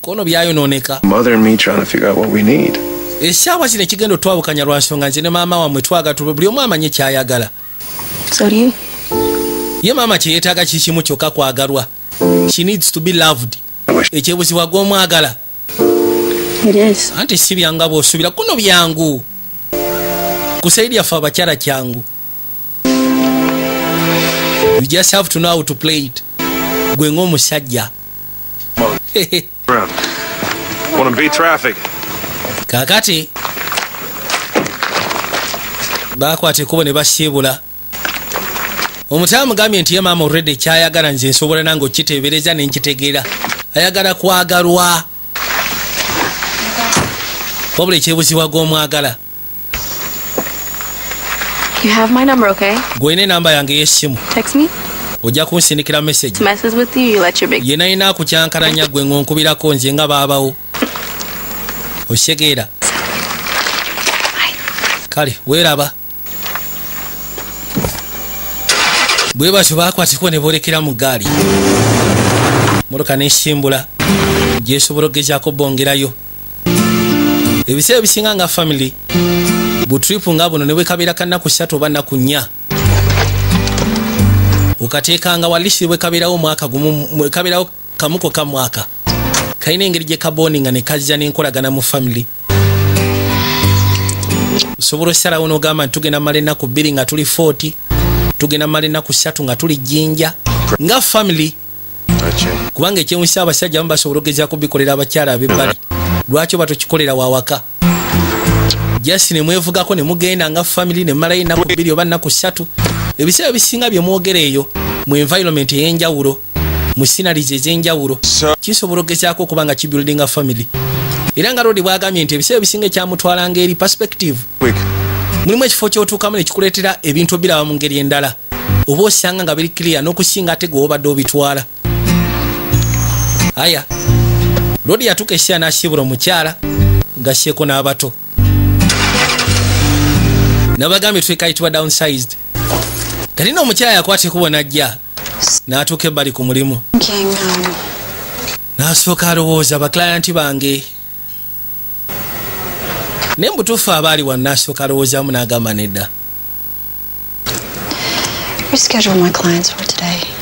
kono byayonooneka Mother and me trying to figure out what we need. essaawa zino ekigenda otwawukanya lwa nsonga nze ne maama wammwe twagatulwe buli omu amanye kyayagala So do you. ye maama kyeyeetaaga kikimu kyokka kwagalwa. She needs to be loved. Ekyebuzibwa gw'omwagala It is. anti si byanga bw'osuubira kuno byangu kusaidi yaffe abakyala kyangu. You just have to know how to play it. Gwe ng'omusajja Want to beat traffic? kaakati baakwata ekkubo ne basiibula. Omutaamu mugambye nti ye maama already kyayagala nze nsobola nange okiteebereza ne nkitegeera ayagala kwagalwa wabula ekyebuzibwa gw'omwagala. You have my number, okay? Gwene namba yange y'essimu Text me. ojja kunsindikira message. Messes with you, you let your big. Ye nalina akukyankalanya gwe ng'onkubirako nze nga baabawo osegeera. Kale weeraba. Bwe batyo baakwatiko ne boolekera mu ggaali. Mmotoka n'esimbula gyesobola okugezaako bongerayo. Ebiseera ebisinga nga family butripu nga buno ne bwekabeera ka nnaku 3 oba nnaku 4 okateekanga walisi bwekabeerawo omwaka gumu mwekabeerawo kamuko ka mwaka kalina engeri gye kaboninga ne kazza n'enkolagana mu family. Osobola osalawo n'ogamba nti tugenda mmala ennaku 2 nga tuli 40 tugenda mmala ennaku 3 nga tuli jjinja nga family. Kubanga ekyewunyisa abasajja bamu basobola okugezaako bikolera abakyala ab'ebbali lwaki oba tokikolera waawaka jasi ne mwevugako ne mugenda nga family ne mmalayo ennaku 2 oba nnaku 3 ebiseera bisinga bye mwogera eyo mu environment ey'enjawulo mu scenarios ez'enjawulo kisobola okugezaako okuba nga kibuildinga family. Era nga Lodi bwagambye nti ebiseera bisinga ekyamutwalanga eri perspective mulimu ekifo ky'otuukamu ne kikuleetera ebintu obiraba mu ngeri endala oba osanga nga biri clear n'okusinga ate gwe obadde obitwala. Aya Lodi yatuuka ekiseera n'asiibula omukyala ng'asseeko n'abato nabagambye twekayitibwa downsized. Kati n'omukyala yakwata ekubo n'ajja n'atuuka ebbali ku mulimu n'asooka alowooza baklayanti bange naye mbutuufu abaali wano n'asooka alowoozaamu n'agamba nedda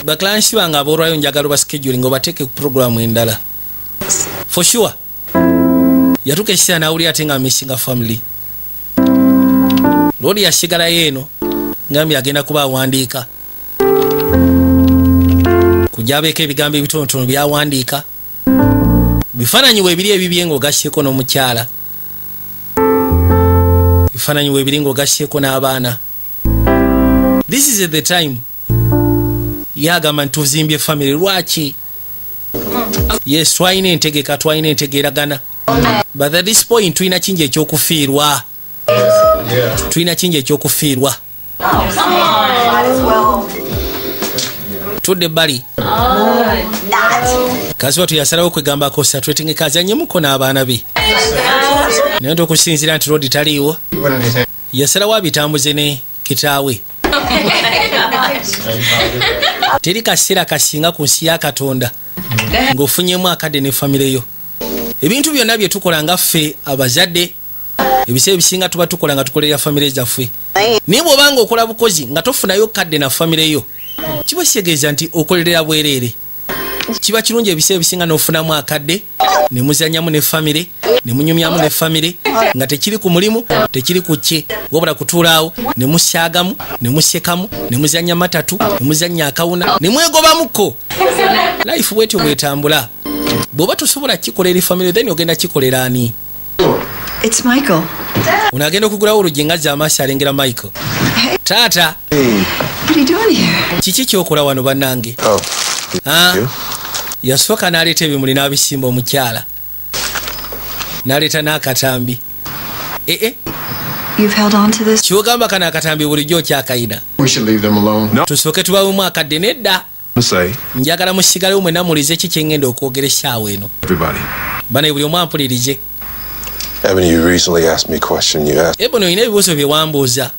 baklayantsi bange aboolwayo njagala obascheduling obateeke ku programu endala for sure. Yatuuka ekiseera n'awulira ate nga missinga family. Lodi yasigalayo eno ngambye agenda kuba awandiika kujja abeeko ebigambo ebitonotono byawandiika bifaananyi weebiri ebibye ng'ogasseeko n'omukyala bifaananyi weebiri ng'ogasseeko n'abaana. This is the time yagamba nti tuzimbye family. Lwaki? Yes, twalina entegeka twalina entegeeragana but at this point tulina kingi ekyokufiirwa tulina kingi ekyokufiirwa. Tudde ebbali kazi watu yasalawo kwegambako satwetengeka azanyemuko n'abaana be naye nti okusinziira nti Lodi taliiwo yasalawo abitambuze ne kitaawe. Teri kaseera kasinga ku nsi ya Katonda ng'ofunyemu akadde ne famire yo. Ebintu byonna bye tukola nga ffe abazadde ebiseera ebisinga tuba tukola nga tukolera famire zaffe. Naye bw'obanga okola bukozi nga tofunayo kadde na famire yo kiba kitegeeza nti okolerera bwereere. Kiba kirungi ebiseera ebisinga n'ofunamu akadde ne muzannyamu ne famire ne munyumyamu ne famire nga tekiri ku mulimu tekiri ku kye wabula kutuulaawo ne musyagamu ne musekamu ne muzannya matatu ne muzannya akawuna ne mwegobamuko. Life bwetyo bwetambula. Bw'oba tosobola kikolera famire then ogenda kikolera ani? It's Michael. Unagenda okugulawo oluggi ngazza amaaso alengera Michael. Taata. What are you doing here? Kiki kyokola wano bannange? Yasooka n'aleeta ebimuli n'abisimba omukyala. N'aleeta n'akatambi. You've held on to this? Kyogamba kana akatambi bulijjo okyakayina. We should leave them alone. No. Tusooke tubawemu akadde nedda. Njagala musigalewo mwenna mulize ki kye ngenda okwogera essaawa eno. Bana buli omu ampulirize. Ebony, you recently asked me a question. You asked Ebony, olina ebibuuzo bye wambuuza.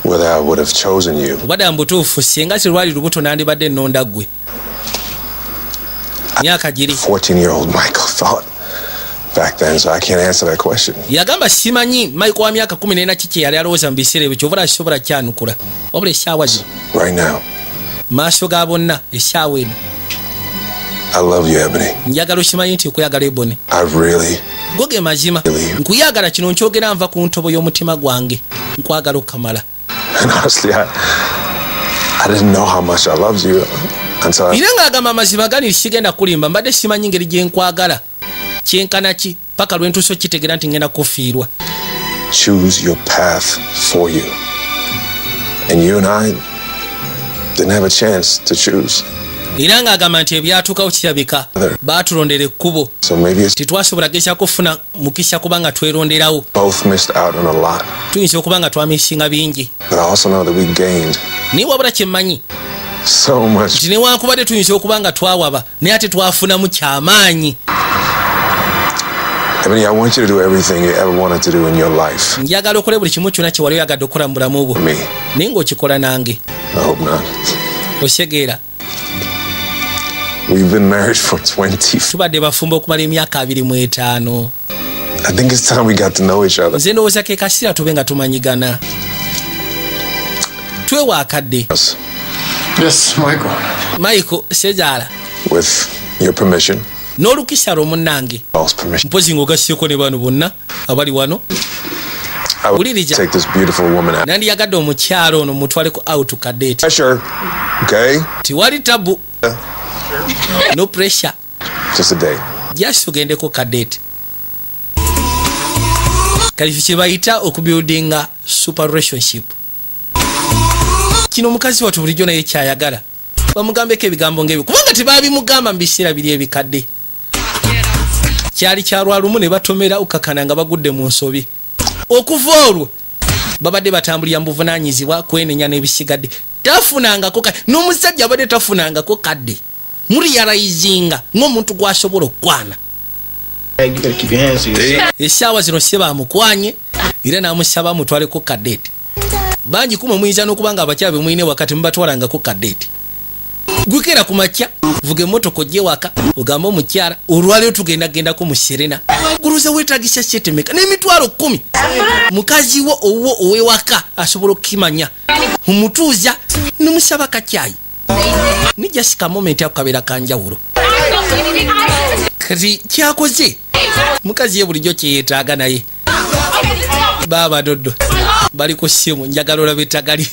whether I would have chosen you. Obadde mbutuufu singa sirwali lubuto nandibadde nnonda ggwe. Myaka giri. 14-year-old Michael thought back then, so I can't answer that question. Yagamba simanyi Michael wa myaka 14 kiki yali alowooza mu biseera ebyo kyobula kisobola kyanukula. Wabula essaawa zino. Right now. Maaso ga bonna essaawa eno. I love you, Ebony. Njagala okimanyi nti okuyagala Ebony. I really. Goge mazima. Nkuyagala kino nkyogera nva ku ntobo y'omutima gwange. Nkwagala okamala. And honestly, I didn't know how much I loved you until I... Ira ng'agamba amazima gani sigenda kulimba mbadde simanyi ngeri gye nkwagala. Kyenkana ki paka lwe ntuusa okitegeera nti ngenda kufiirwa. Choose your path for you. And you and I didn't have a chance to choose. Ira ng'agamba nti ebyatuukawo kirabika baatulondera ekkubo. So maybe it's titwasobola gezaako kufuna mukisa kubanga tweronderawo. Both missed out on a lot. Tuyinza okuba nga twamisinga bingi. But I also know that we gained naye wabula kyemmanyi so much. nti newankubadde tuyinza okuba nga twawaba naye ate twafunamu kyamaanyi. Ebony, I want you to do everything you ever wanted to do in your life. Njagala okole buli kimu kyonna kye wali oyagadde okukola mu bulamu bwo. Naye ng'okikola nange. I hope not. Osegeera. We've been married for 20. Tubadde bafumba okumala emyaka 25. I think it's time we got to know each other. Nze ndowooza ke kaseera tube nga tumanyigana. Twewa akadde. Yes, Michael. Michael, sezaala. With your permission. N'olukisa lwo munnange. Mpozi ng'ogasseeko ne bano bonna abali wano. I will take this beautiful woman out. Nandiyagadde omukyalo ono mutwaleko out kadate. Pressure, okay? Tiwali tabu. No pressure. Just a day. Just ugendeko kadate. Kalifi kye bayita okubuildinga super relationship. kino mukazi watu bulijjo naye kyayagala bamugambeko ebigambo ng'ebyo kubanga tebabimugamba mu biseera biri ebikadde. Kyali kyalwa lumu ne batomera ukakana nga bagudde mu nsobi. Okuva olwo babadde batambulira mu buvunaanyizibwa kwenenya n'ebisigadde. Tafunangako n'omusajja abadde tafunangako kadde. Muriyalayizinga ng'omuntu gw'asobola okwana. Essaawa zino se baamukwanye era n'amusaba mutwaleko kaddeeti. Bangi kumwe muyinza n'okuba nga abakyala be muyine wakati mubatwalangako kaddeeti. Gwekera ku makya vuga emmotoka ojje waka ogamba omukyala olwaleero tugendagendako mu Serena. Guluza weetagisa setemeka n'emitwalo 10. Mukazi wo owwo ow'ewaka asobola okukimanya. Mumutuuza n'omusaba kakyayi. Ni just a moment akabeera kanjawulo. Kati kyakoze mukazi ye bulijjo kyeyeetaaga naye. Baba Dodo bali ku ssimu njagala olabe tagali.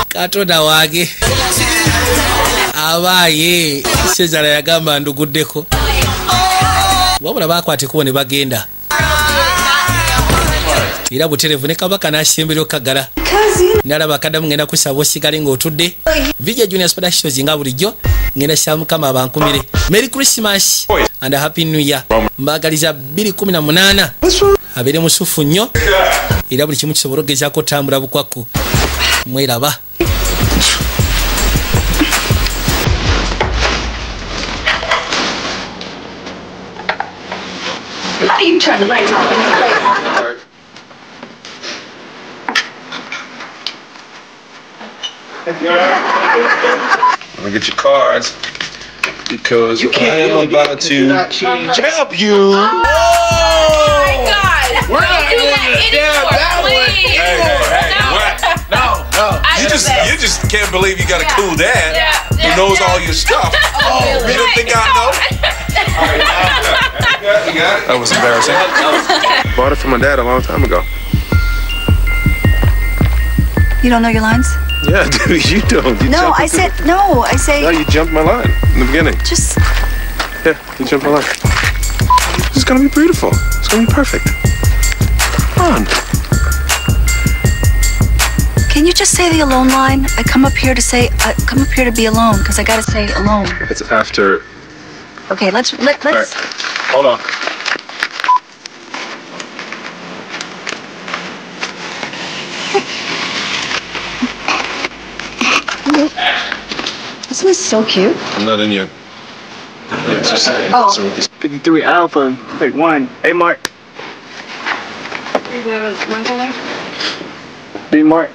Katonda wange abaaye Sezara yagamba nduguddeko wabula bakwateko ne bagenda era buterevu ne kabaka n'asembera okagala nalaba kadamu ngenda kusaba osigale ng'otudde Vijay Junior Special Shows nga bulijjo ngenda saba mukama abankumire. Merry Christmas and a Happy New Year. Mbagaliza 2018 abeere musufu nnyo era buli kimu kisobola okugezaako otambula bukwakku. Mweraba. You turn the lights on. Let me get your cards because I am about to help you. Oh my God! We're not Don't do that anymore, please. No. You just can't believe you got a cool dad who knows all your stuff. Oh, You don't think I know? You got it? That was embarrassing. Bought it from my dad a long time ago. You don't know your lines? Yeah, dude, you don't. You No, jumped I into said, no, I say, No, you jumped my line in the beginning. just, Yeah, you jumped my line. It's gonna be beautiful. It's gonna be perfect. Come on. can you just say the alone line? I come up here to be alone, because I gotta say alone. It's after. Okay, let's, All right. Hold on. Isn't this so cute? I'm not in yet. Oh. 53 Alpha, pick 1. Hey, Mark. B Mark.